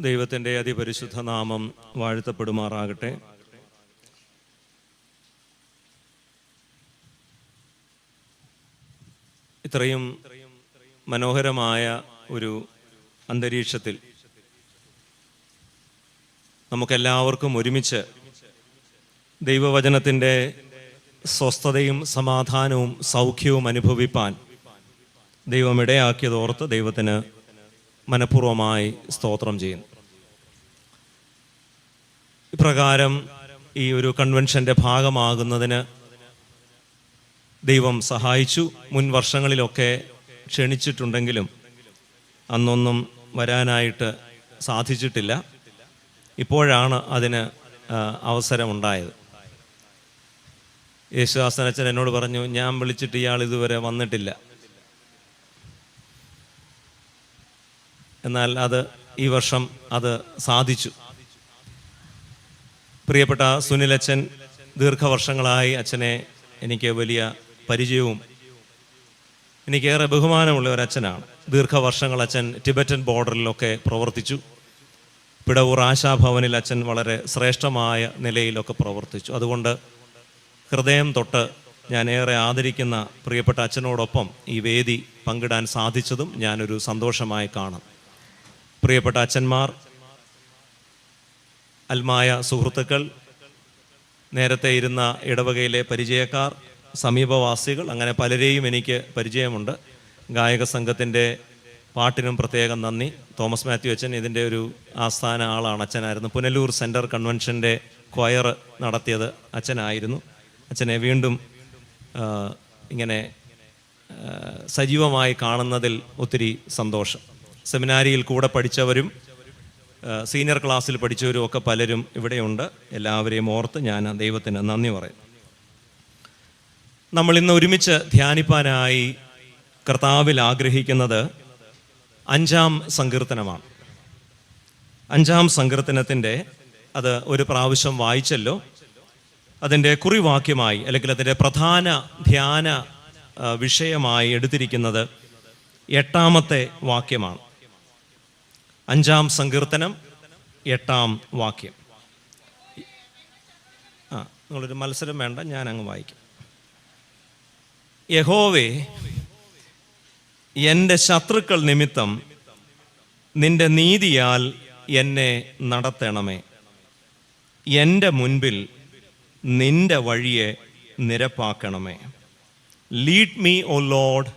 ദൈവത്തിൻ്റെ അതിപരിശുദ്ധ നാമം വാഴ്ത്തപ്പെടുമാറാകട്ടെ. ഇത്രയും മനോഹരമായ ഒരു അന്തരീക്ഷത്തിൽ നമുക്കെല്ലാവർക്കും ഒരുമിച്ച് ദൈവവചനത്തിൻ്റെ സ്വസ്ഥതയും സമാധാനവും സൗഖ്യവും അനുഭവിപ്പാൻ ദൈവം ഇടയാക്കിയതോർത്ത് ദൈവത്തിന് മനഃപൂർവ്വമായി സ്തോത്രം ചെയ്യുന്നു. ഇപ്രകാരം ഈ ഒരു കൺവെൻഷൻ്റെ ഭാഗമാകുന്നതിന് ദൈവം സഹായിച്ചു. മുൻ വർഷങ്ങളിലൊക്കെ ക്ഷണിച്ചിട്ടുണ്ടെങ്കിലും അന്നൊന്നും വരാനായിട്ട് സാധിച്ചിട്ടില്ല. ഇപ്പോഴാണ് അതിന് അവസരമുണ്ടായത്. യേശുദാസനച്ചൻ എന്നോട് പറഞ്ഞു, ഞാൻ വിളിച്ചിട്ട് ഇയാൾ ഇതുവരെ വന്നിട്ടില്ല. എന്നാൽ ഈ വർഷം അത് സാധിച്ചു. പ്രിയപ്പെട്ട സുനിലച്ചൻ, ദീർഘവർഷങ്ങളായി അച്ഛനെ എനിക്ക് വലിയ പരിചയവും എനിക്കേറെ ബഹുമാനമുള്ള ഒരച്ഛനാണ്. ദീർഘവർഷങ്ങൾ അച്ഛൻ ടിബറ്റൻ ബോർഡറിലൊക്കെ പ്രവർത്തിച്ചു. പിടവൂർ ആശാഭവനിൽ അച്ഛൻ വളരെ ശ്രേഷ്ഠമായ നിലയിലൊക്കെ പ്രവർത്തിച്ചു. അതുകൊണ്ട് ഹൃദയം തൊട്ട് ഞാൻ ഏറെ ആദരിക്കുന്ന പ്രിയപ്പെട്ട അച്ഛനോടൊപ്പം ഈ വേദി പങ്കിടാൻ സാധിച്ചതും ഞാനൊരു സന്തോഷമായി കാണും. പ്രിയപ്പെട്ട അച്ഛന്മാർ, അൽമായ സുഹൃത്തുക്കൾ, നേരത്തെ ഇരുന്ന ഇടവകയിലെ പരിചയക്കാർ, സമീപവാസികൾ, അങ്ങനെ പലരെയും എനിക്ക് പരിചയമുണ്ട്. ഗായക സംഘത്തിൻ്റെ പാട്ടിനും പ്രത്യേകം നന്ദി. തോമസ് മാത്യു അച്ഛൻ ഇതിൻ്റെ ഒരു ആസ്ഥാന ആളാണ്, അച്ഛനായിരുന്നു. പുനലൂർ സെൻറ്റർ കൺവെൻഷൻ്റെ ക്വയർ നടത്തിയത് അച്ഛനായിരുന്നു. അച്ഛനെ വീണ്ടും ഇങ്ങനെ സജീവമായി കാണുന്നതിൽ ഒത്തിരി സന്തോഷം. സെമിനാരിയിൽ കൂടെ പഠിച്ചവരും സീനിയർ ക്ലാസ്സിൽ പഠിച്ചവരും ഒക്കെ പലരും ഇവിടെയുണ്ട്. എല്ലാവരെയും ഓർത്ത് ഞാൻ ദൈവത്തിന് നന്ദി പറയും. നമ്മൾ ഇന്ന് ഒരുമിച്ച് ധ്യാനിപ്പാനായി കർത്താവിൽ ആഗ്രഹിക്കുന്നത് 5-ാം സങ്കീർത്തനമാണ്. 5-ാം സങ്കീർത്തനത്തിൻ്റെ അത് ഒരു പ്രാവശ്യം വായിച്ചല്ലോ. അതിൻ്റെ കുറിവാക്യമായി അല്ലെങ്കിൽ അതിൻ്റെ പ്രധാന ധ്യാന വിഷയമായി എടുത്തിരിക്കുന്നത് 8-ാമത്തെ വാക്യമാണ്. 5-ാം സങ്കീർത്തനം 8-ാം വാക്യം. നിങ്ങളൊരു മത്സരം വേണ്ട, ഞാൻ അങ്ങ് വായിക്കാം. യഹോവേ, എൻ്റെ ശത്രുക്കൾ നിമിത്തം നിന്റെ നീതിയാൽ എന്നെ നടത്തണമേ. എൻ്റെ മുൻപിൽ നിന്റെ വഴിയെ നിരപ്പാക്കണമേ. Lead me, O lord,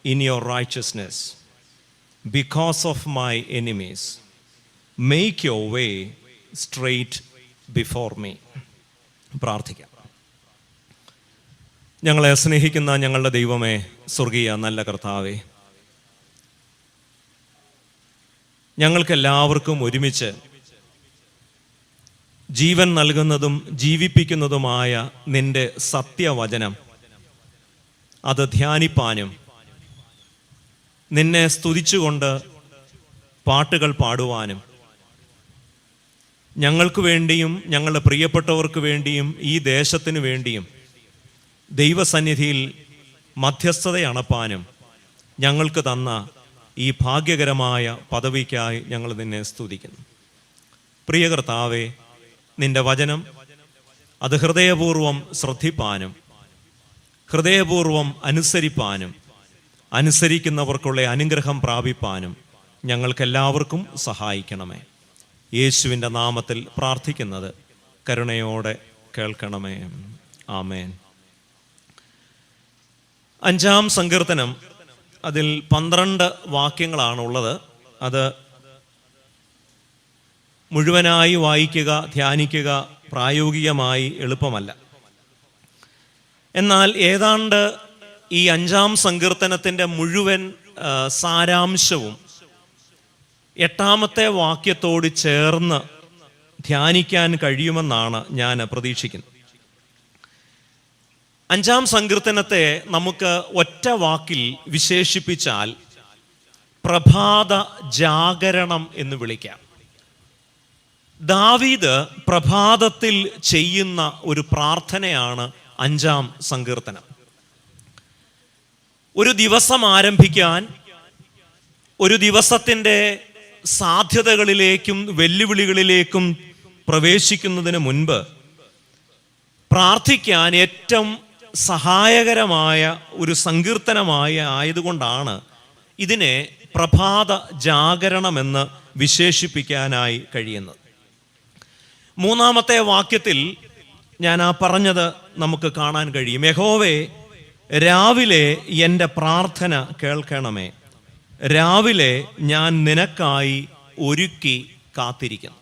in your righteousness because of my enemies. Make your way straight before me. പ്രാർത്ഥിക്കാം. ഞങ്ങളെ സ്നേഹിക്കുന്ന ഞങ്ങളുടെ ദൈവമേ, സ്വർഗീയ നല്ല കർത്താവേ, ഞങ്ങൾക്കെല്ലാവർക്കും ഒരുമിച്ച് ജീവൻ നൽകുന്നതും ജീവിപ്പിക്കുന്നതുമായ നിന്റെ സത്യവചനം അത് ധ്യാനിപ്പാനും നിന്നെ സ്തുതിച്ചുകൊണ്ട് പാട്ടുകൾ പാടുവാനും ഞങ്ങൾക്ക് വേണ്ടിയും ഞങ്ങളുടെ പ്രിയപ്പെട്ടവർക്ക് വേണ്ടിയും ഈ ദേശത്തിനു വേണ്ടിയും ദൈവസന്നിധിയിൽ മധ്യസ്ഥത അണപ്പാനും ഞങ്ങൾക്ക് തന്ന ഈ ഭാഗ്യകരമായ പദവിക്കായി ഞങ്ങൾ നിന്നെ സ്തുതിക്കുന്നു. പ്രിയ കർത്താവേ, നിന്റെ വചനം അത് ഹൃദയപൂർവം ശ്രദ്ധിപ്പാനും ഹൃദയപൂർവം അനുസരിപ്പാനും അനുസരിക്കുന്നവർക്കുള്ള അനുഗ്രഹം പ്രാപിപ്പാനും ഞങ്ങൾക്കെല്ലാവർക്കും സഹായിക്കണമേ. യേശുവിൻ്റെ നാമത്തിൽ പ്രാർത്ഥിക്കുന്നത് കരുണയോടെ കേൾക്കണമേ. ആമേൻ. 5-ാം സങ്കീർത്തനം, അതിൽ 12 വാക്യങ്ങളാണുള്ളത്. അത് മുഴുവനായി വായിക്കുക, ധ്യാനിക്കുക പ്രായോഗികമായി എളുപ്പമല്ല. എന്നാൽ ഏതാണ്ട് ഈ 5-ാം സങ്കീർത്തനത്തിൻ്റെ മുഴുവൻ സാരാംശവും 8-ാമത്തെ വാക്യത്തോട് ചേർന്ന് ധ്യാനിക്കാൻ കഴിയുമെന്നാണ് ഞാൻ പ്രതീക്ഷിക്കുന്നത്. 5-ാം സങ്കീർത്തനത്തെ നമുക്ക് ഒറ്റ വാക്കിൽ വിശേഷിപ്പിച്ചാൽ പ്രഭാത ജാഗരണം എന്ന് വിളിക്കാം. ദാവീദ് പ്രഭാതത്തിൽ ചെയ്യുന്ന ഒരു പ്രാർത്ഥനയാണ് 5-ാം സങ്കീർത്തനം. ഒരു ദിവസം ആരംഭിക്കാൻ, ഒരു ദിവസത്തിൻ്റെ സാധ്യതകളിലേക്കും വെല്ലുവിളികളിലേക്കും പ്രവേശിക്കുന്നതിന് മുൻപ് പ്രാർത്ഥിക്കാൻ ഏറ്റവും സഹായകരമായ ഒരു സങ്കീർത്തനമായ ആയതുകൊണ്ടാണ് ഇതിനെ പ്രഭാത ജാഗരണമെന്ന് വിശേഷിപ്പിക്കാനായി കഴിയുന്നത്. 3-ാമത്തെ വാക്യത്തിൽ ഞാൻ പറഞ്ഞത് നമുക്ക് കാണാൻ കഴിയും. യഹോവേ, രാവിലെ എൻ്റെ പ്രാർത്ഥന കേൾക്കണമേ, രാവിലെ ഞാൻ നിനക്കായി ഒരുക്കി കാത്തിരിക്കുന്നു.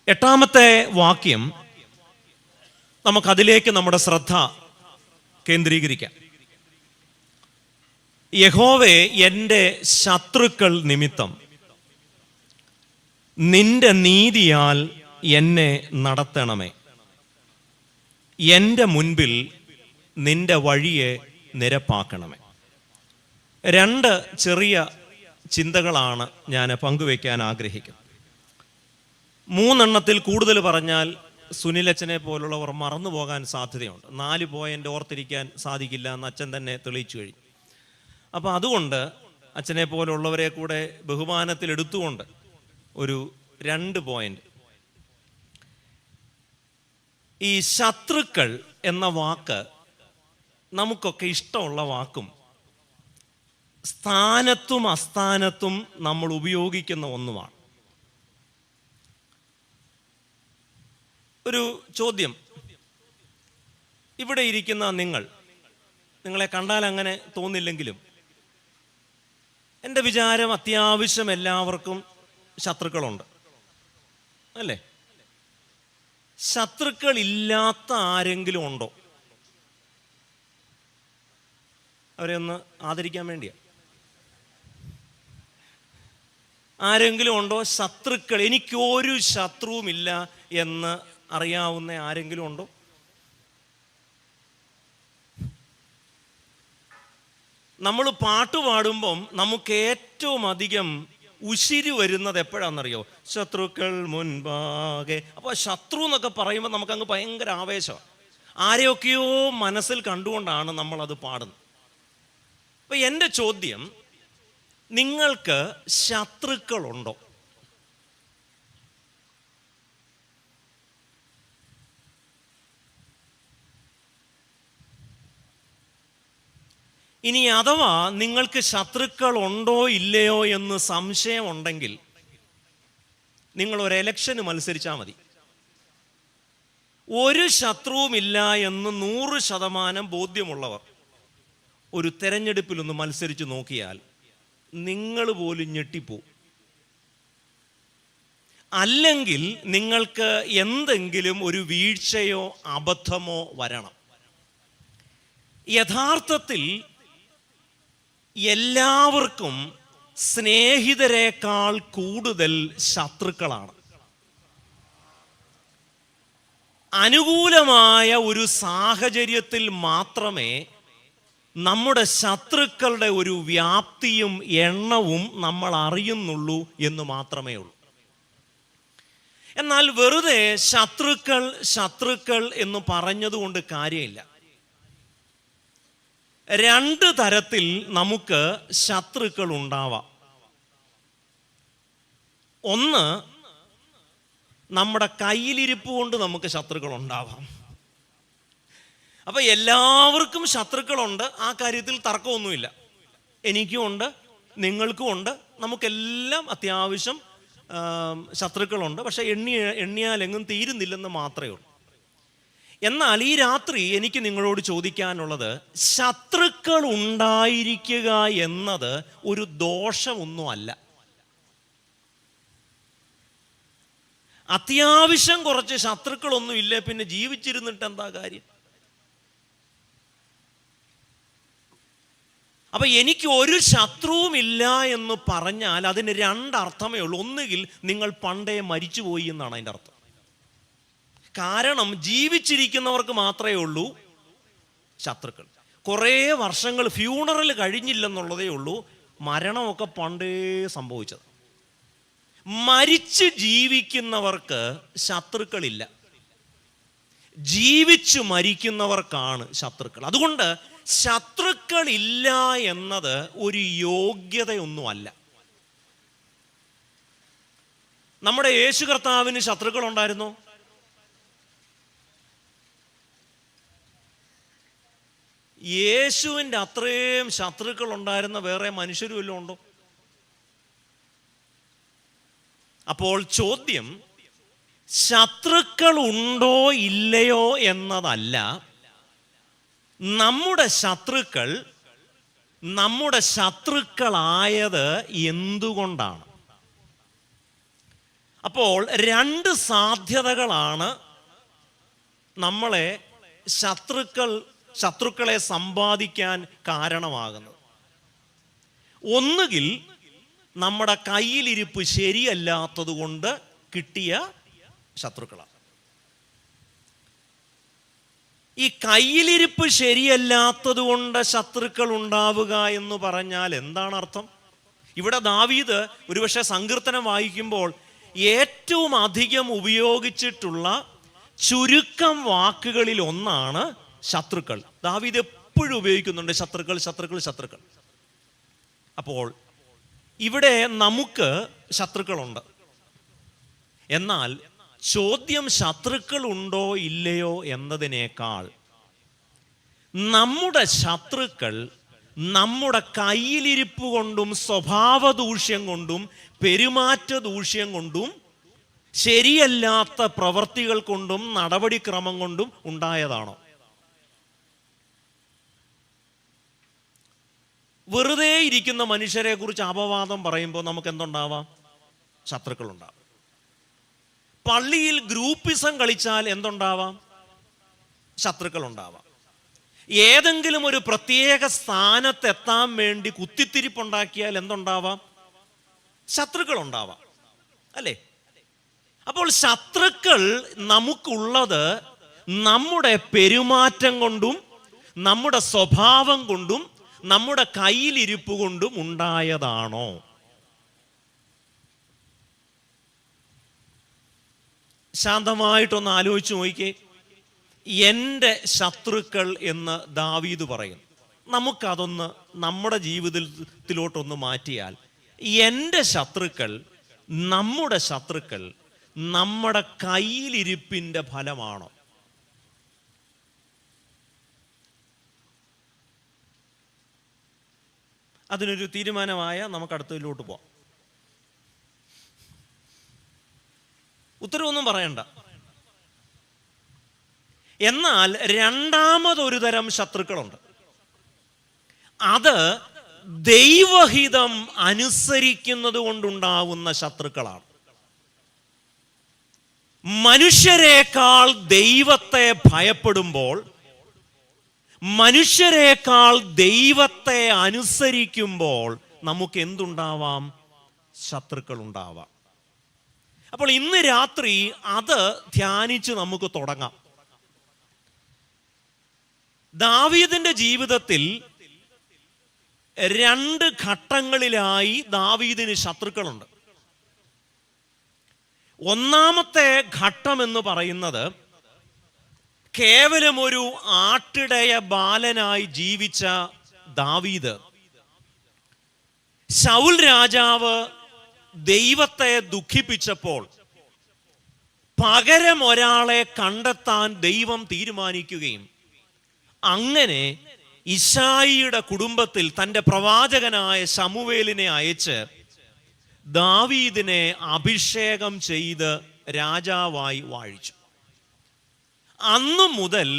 8-ാമത്തെ വാക്യം നമുക്കതിലേക്ക് നമ്മുടെ ശ്രദ്ധ കേന്ദ്രീകരിക്കാം. യഹോവേ, എൻ്റെ ശത്രുക്കൾ നിമിത്തം നിന്റെ നീതിയാൽ എന്നെ നടത്തണമേ, എൻ്റെ മുൻപിൽ നിന്റെ വഴിയെ നിരപ്പാക്കണമേ. 2 ചെറിയ ചിന്തകളാണ് ഞാൻ പങ്കുവയ്ക്കാൻ ആഗ്രഹിക്കുന്നത്. 3 കൂടുതൽ പറഞ്ഞാൽ സുനിലച്ഛനെ പോലുള്ളവർ മറന്നു പോകാൻ സാധ്യതയുണ്ട്. 4 പോയിന്റ് ഓർത്തിരിക്കാൻ സാധിക്കില്ല എന്ന് അച്ഛൻ തന്നെ തെളിയിച്ചു കഴിഞ്ഞു. അപ്പോൾ അതുകൊണ്ട് അച്ഛനെ പോലുള്ളവരെ കൂടെ ബഹുമാനത്തിൽ എടുത്തുകൊണ്ട് ഒരു 2 പോയിന്റ്. ഈ ശത്രുക്കൾ എന്ന വാക്ക് നമുക്കൊക്കെ ഇഷ്ടമുള്ള വാക്കും സ്ഥാനത്തും അസ്ഥാനത്തും നമ്മൾ ഉപയോഗിക്കുന്ന ഒന്നുമാണ്. ഒരു ചോദ്യം, ഇവിടെ ഇരിക്കുന്ന നിങ്ങളെ കണ്ടാൽ അങ്ങനെ തോന്നില്ലെങ്കിലും എൻ്റെ വിചാരം അത്യാവശ്യം എല്ലാവർക്കും ശത്രുക്കളുണ്ട്, അല്ലേ? ശത്രുക്കൾ ഇല്ലാത്ത ആരെങ്കിലും ഉണ്ടോ? അവരെ ഒന്ന് ആദരിക്കാൻ വേണ്ടിയാ. ആരെങ്കിലും ഉണ്ടോ ശത്രുക്കൾ? എനിക്കൊരു ശത്രുവുമില്ല എന്ന് അറിയാവുന്ന ആരെങ്കിലും ഉണ്ടോ? നമ്മൾ പാട്ട് പാടുമ്പം നമുക്ക് ഏറ്റവും അധികം ഉശിരി വരുന്നത് എപ്പോഴാണെന്നറിയോ? ശത്രുക്കൾ മുൻപാകെ. അപ്പോൾ ശത്രു എന്നൊക്കെ പറയുമ്പോൾ നമുക്കങ്ങ് ഭയങ്കര ആവേശമാണ്. ആരെയൊക്കെയോ മനസ്സിൽ കണ്ടുകൊണ്ടാണ് നമ്മളത് പാടുന്നത്. അപ്പം എൻ്റെ ചോദ്യം, നിങ്ങൾക്ക് ശത്രുക്കളുണ്ടോ? ഇനി അഥവാ നിങ്ങൾക്ക് ശത്രുക്കൾ ഉണ്ടോ ഇല്ലയോ എന്ന് സംശയമുണ്ടെങ്കിൽ നിങ്ങൾ ഒരു ഇലക്ഷന് മത്സരിച്ചാൽ മതി. ഒരു ശത്രുവുമില്ല എന്ന് 100% ബോധ്യമുള്ളവർ ഒരു തെരഞ്ഞെടുപ്പിലൊന്ന് മത്സരിച്ച് നോക്കിയാൽ നിങ്ങൾ പോലും ഞെട്ടിപ്പോവും. അല്ലെങ്കിൽ നിങ്ങൾക്ക് എന്തെങ്കിലും ഒരു വീഴ്ചയോ അബദ്ധമോ വരണം. യഥാർത്ഥത്തിൽ എല്ലാവർക്കും സ്നേഹിതരെക്കാൾ കൂടുതൽ ശത്രുക്കളാണ്. അനുകൂലമായ ഒരു സാഹചര്യത്തിൽ മാത്രമേ നമ്മുടെ ശത്രുക്കളുടെ ഒരു വ്യാപ്തിയും എണ്ണവും നമ്മൾ അറിയുന്നുള്ളൂ എന്ന് മാത്രമേ ഉള്ളൂ. എന്നാൽ വെറുതെ ശത്രുക്കൾ എന്ന് പറഞ്ഞതുകൊണ്ട് കാര്യമില്ല. 2 തരത്തിൽ നമുക്ക് ശത്രുക്കൾ ഉണ്ടാവാം. ഒന്ന്, നമ്മുടെ കയ്യിലിരിപ്പ് കൊണ്ട് നമുക്ക് ശത്രുക്കൾ ഉണ്ടാവാം. അപ്പൊ എല്ലാവർക്കും ശത്രുക്കളുണ്ട്, ആ കാര്യത്തിൽ തർക്കമൊന്നുമില്ല. എനിക്കും ഉണ്ട്, നിങ്ങൾക്കും ഉണ്ട്, നമുക്കെല്ലാം അത്യാവശ്യം ശത്രുക്കളുണ്ട്. പക്ഷെ എണ്ണിയാലെങ്ങും തീരുന്നില്ലെന്ന് മാത്രമേ ഉള്ളൂ. എന്നാൽ ഈ രാത്രി എനിക്ക് നിങ്ങളോട് ചോദിക്കാനുള്ളത്, ശത്രുക്കൾ ഉണ്ടായിരിക്കുക എന്നത് ഒരു ദോഷമൊന്നുമല്ല. അത്യാവശ്യം കുറച്ച് ശത്രുക്കളൊന്നും ഇല്ലേ പിന്നെ ജീവിച്ചിരുന്നിട്ട് എന്താ കാര്യം? അപ്പൊ എനിക്ക് ഒരു ശത്രുവുമില്ല എന്ന് പറഞ്ഞാൽ അതിന് 2 അർത്ഥമേ ഉള്ളൂ. ഒന്നുകിൽ നിങ്ങൾ പണ്ടേ മരിച്ചുപോയി എന്നാണ് അതിൻ്റെ അർത്ഥം. കാരണം ജീവിച്ചിരിക്കുന്നവർക്ക് മാത്രമേ ഉള്ളൂ ശത്രുക്കൾ. കുറേ വർഷങ്ങൾ ഫ്യൂണറൽ കഴിഞ്ഞില്ലെന്നുള്ളതേ ഉള്ളൂ. മരണമൊക്കെ പണ്ടേ സംഭവിച്ചത്. മരിച്ച് ജീവിക്കുന്നവർക്ക് ശത്രുക്കളില്ല, ജീവിച്ചു മരിക്കുന്നവർക്കാണ് ശത്രുക്കൾ. അതുകൊണ്ട് ശത്രുക്കളില്ല എന്നത് ഒരു യോഗ്യതയൊന്നുമല്ല. നമ്മുടെ യേശു കർത്താവിന് ശത്രുക്കൾ ഉണ്ടായിരുന്നോ? യേശുവിൻ്റെ അത്രയും ശത്രുക്കൾ ഉണ്ടായിരുന്ന വേറെ മനുഷ്യരും വല്ലതും ഉണ്ടോ? അപ്പോൾ ചോദ്യം ശത്രുക്കൾ ഉണ്ടോ ഇല്ലയോ എന്നതല്ല, നമ്മുടെ ശത്രുക്കൾ നമ്മുടെ ശത്രുക്കളായത് എന്തുകൊണ്ടാണ്. അപ്പോൾ രണ്ട് സാധ്യതകളാണ് നമ്മളെ ശത്രുക്കളെ സമ്പാദിക്കാൻ കാരണമാകുന്നത്. ഒന്നുകിൽ നമ്മുടെ കയ്യിലിരിപ്പ് ശരിയല്ലാത്തത് കൊണ്ട് കിട്ടിയ ശത്രുക്കളാണ്. ഈ കയ്യിലിരിപ്പ് ശരിയല്ലാത്തത് കൊണ്ട് ശത്രുക്കൾ ഉണ്ടാവുക എന്ന് പറഞ്ഞാൽ എന്താണ് അർത്ഥം? ഇവിടെ ദാവീദ് ഒരുപക്ഷെ സങ്കീർത്തനം വായിക്കുമ്പോൾ ഏറ്റവും അധികം ഉപയോഗിച്ചിട്ടുള്ള ചുരുക്കം വാക്കുകളിൽ ഒന്നാണ് ശത്രുക്കൾ. ദാവീദ് എപ്പോഴും ഉപയോഗിക്കുന്നുണ്ട് ശത്രുക്കൾ. അപ്പോൾ ഇവിടെ നമുക്ക് ശത്രുക്കളുണ്ട്. എന്നാൽ ചോദ്യം ശത്രുക്കൾ ഉണ്ടോ ഇല്ലയോ എന്നതിനേക്കാൾ നമ്മുടെ ശത്രുക്കൾ നമ്മുടെ കയ്യിലിരിപ്പ് കൊണ്ടും സ്വഭാവ ദൂഷ്യം കൊണ്ടും പെരുമാറ്റ ദൂഷ്യം കൊണ്ടും ശരിയല്ലാത്ത പ്രവൃത്തികൾ കൊണ്ടും നടപടിക്രമം കൊണ്ടും ഉണ്ടായതാണോ? വെറുതെ ഇരിക്കുന്ന മനുഷ്യരെ കുറിച്ച് അപവാദം പറയുമ്പോൾ നമുക്ക് എന്തുണ്ടാവാം? ശത്രുക്കളുണ്ടാവാം. പള്ളിയിൽ ഗ്രൂപ്പിസം കളിച്ചാൽ എന്തുണ്ടാവാം? ശത്രുക്കളുണ്ടാവാം. ഏതെങ്കിലും ഒരു പ്രത്യേക സ്ഥാനത്തെത്താൻ വേണ്ടി കുത്തിത്തിരിപ്പുണ്ടാക്കിയാൽ എന്തുണ്ടാവാം? ശത്രുക്കളുണ്ടാവാം, അല്ലേ? അപ്പോൾ ശത്രുക്കൾ നമുക്കുള്ളത് നമ്മുടെ പെരുമാറ്റം കൊണ്ടും നമ്മുടെ സ്വഭാവം കൊണ്ടും നമ്മുടെ കയ്യിലിരിപ്പ് കൊണ്ടും ഉണ്ടായതാണോ? ശാന്തമായിട്ടൊന്ന് ആലോചിച്ച് നോക്കിക്കേ. എൻ്റെ ശത്രുക്കൾ എന്ന് ദാവീദ് പറയും. നമുക്കതൊന്ന് നമ്മുടെ ജീവിതത്തിലോട്ടൊന്ന് മാറ്റിയാൽ എൻ്റെ ശത്രുക്കൾ, നമ്മുടെ ശത്രുക്കൾ നമ്മുടെ കയ്യിലിരിപ്പിൻ്റെ ഫലമാണോ? അതിനൊരു തീരുമാനമായ നമുക്ക് അടുത്തതിലോട്ട് പോവാം. ഉത്തരവൊന്നും പറയണ്ട. എന്നാൽ രണ്ടാമതൊരു തരം ശത്രുക്കളുണ്ട്. അത് ദൈവഹിതം അനുസരിക്കുന്നത് കൊണ്ടുണ്ടാവുന്ന ശത്രുക്കളാണ്. മനുഷ്യരെക്കാൾ ദൈവത്തെ ഭയപ്പെടുമ്പോൾ, മനുഷ്യരെക്കാൾ ദൈവത്തെ അനുസരിക്കുമ്പോൾ നമുക്ക് എന്തുണ്ടാവാം? ശത്രുക്കൾ ഉണ്ടാവാം. അപ്പോൾ ഇന്ന് രാത്രി അത് ധ്യാനിച്ച് നമുക്ക് തുടങ്ങാം. ദാവീദിന്റെ ജീവിതത്തിൽ രണ്ട് ഘട്ടങ്ങളിലായി ദാവീദിന് ശത്രുക്കളുണ്ട്. ഒന്നാമത്തെ ഘട്ടം എന്ന് പറയുന്നത് കേവലം ഒരു ആട്ടിടയ ബാലനായി ജീവിച്ച ദാവീദ്, ശൗൽ രാജാവ് ദൈവത്തെ ദുഃഖിപ്പിച്ചപ്പോൾ പകരം ഒരാളെ കണ്ടെത്താൻ ദൈവം തീരുമാനിക്കുകയും അങ്ങനെ ഇശായിയുടെ കുടുംബത്തിൽ തൻ്റെ പ്രവാചകനായ ശമൂവേലിനെ അയച്ച് ദാവീദിനെ അഭിഷേകം ചെയ്ത് രാജാവായി വാഴിച്ചു. അന്നു മുതൽ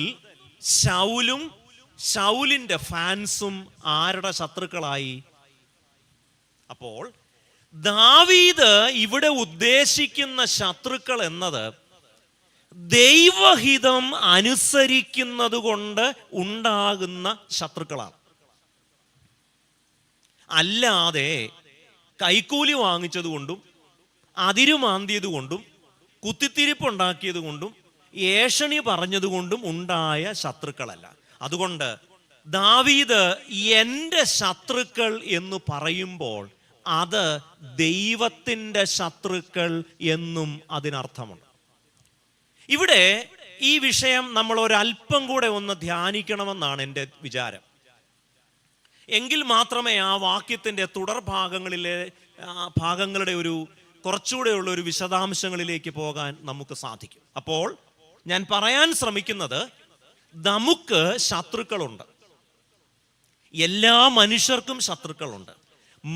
ശൗലും ശൗലിൻ്റെ ഫാൻസും ആരുടെ ശത്രുക്കളായി? അപ്പോൾ ദാവീദ് ഇവിടെ ഉദ്ദേശിക്കുന്ന ശത്രുക്കൾ എന്നത് ദൈവഹിതം അനുസരിക്കുന്നത് കൊണ്ട് ഉണ്ടാകുന്ന ശത്രുക്കളാണ്. അല്ലാതെ കൈക്കൂലി വാങ്ങിച്ചത് കൊണ്ടും അതിരുമാന്തിയത് കൊണ്ടും കുത്തിത്തിരിപ്പുണ്ടാക്കിയത് കൊണ്ടും ഏഷണി പറഞ്ഞതുകൊണ്ടും ഉണ്ടായ ശത്രുക്കളല്ല. അതുകൊണ്ട് ദാവീദ് എൻ്റെ ശത്രുക്കൾ എന്ന് പറയുമ്പോൾ അത് ദൈവത്തിൻ്റെ ശത്രുക്കൾ എന്നും അതിനർത്ഥമുണ്ട്. ഇവിടെ ഈ വിഷയം നമ്മൾ ഒരല്പം കൂടെ ഒന്ന് ധ്യാനിക്കണമെന്നാണ് എൻ്റെ വിചാരം. എങ്കിൽ മാത്രമേ ആ വാക്യത്തിൻ്റെ തുടർ ഭാഗങ്ങളുടെ ഒരു കുറച്ചുകൂടെയുള്ള ഒരു വിശദാംശങ്ങളിലേക്ക് പോകാൻ നമുക്ക് സാധിക്കും. അപ്പോൾ ഞാൻ പറയാൻ ശ്രമിക്കുന്നത്, നമുക്ക് ശത്രുക്കളുണ്ട്. എല്ലാ മനുഷ്യർക്കും ശത്രുക്കളുണ്ട്.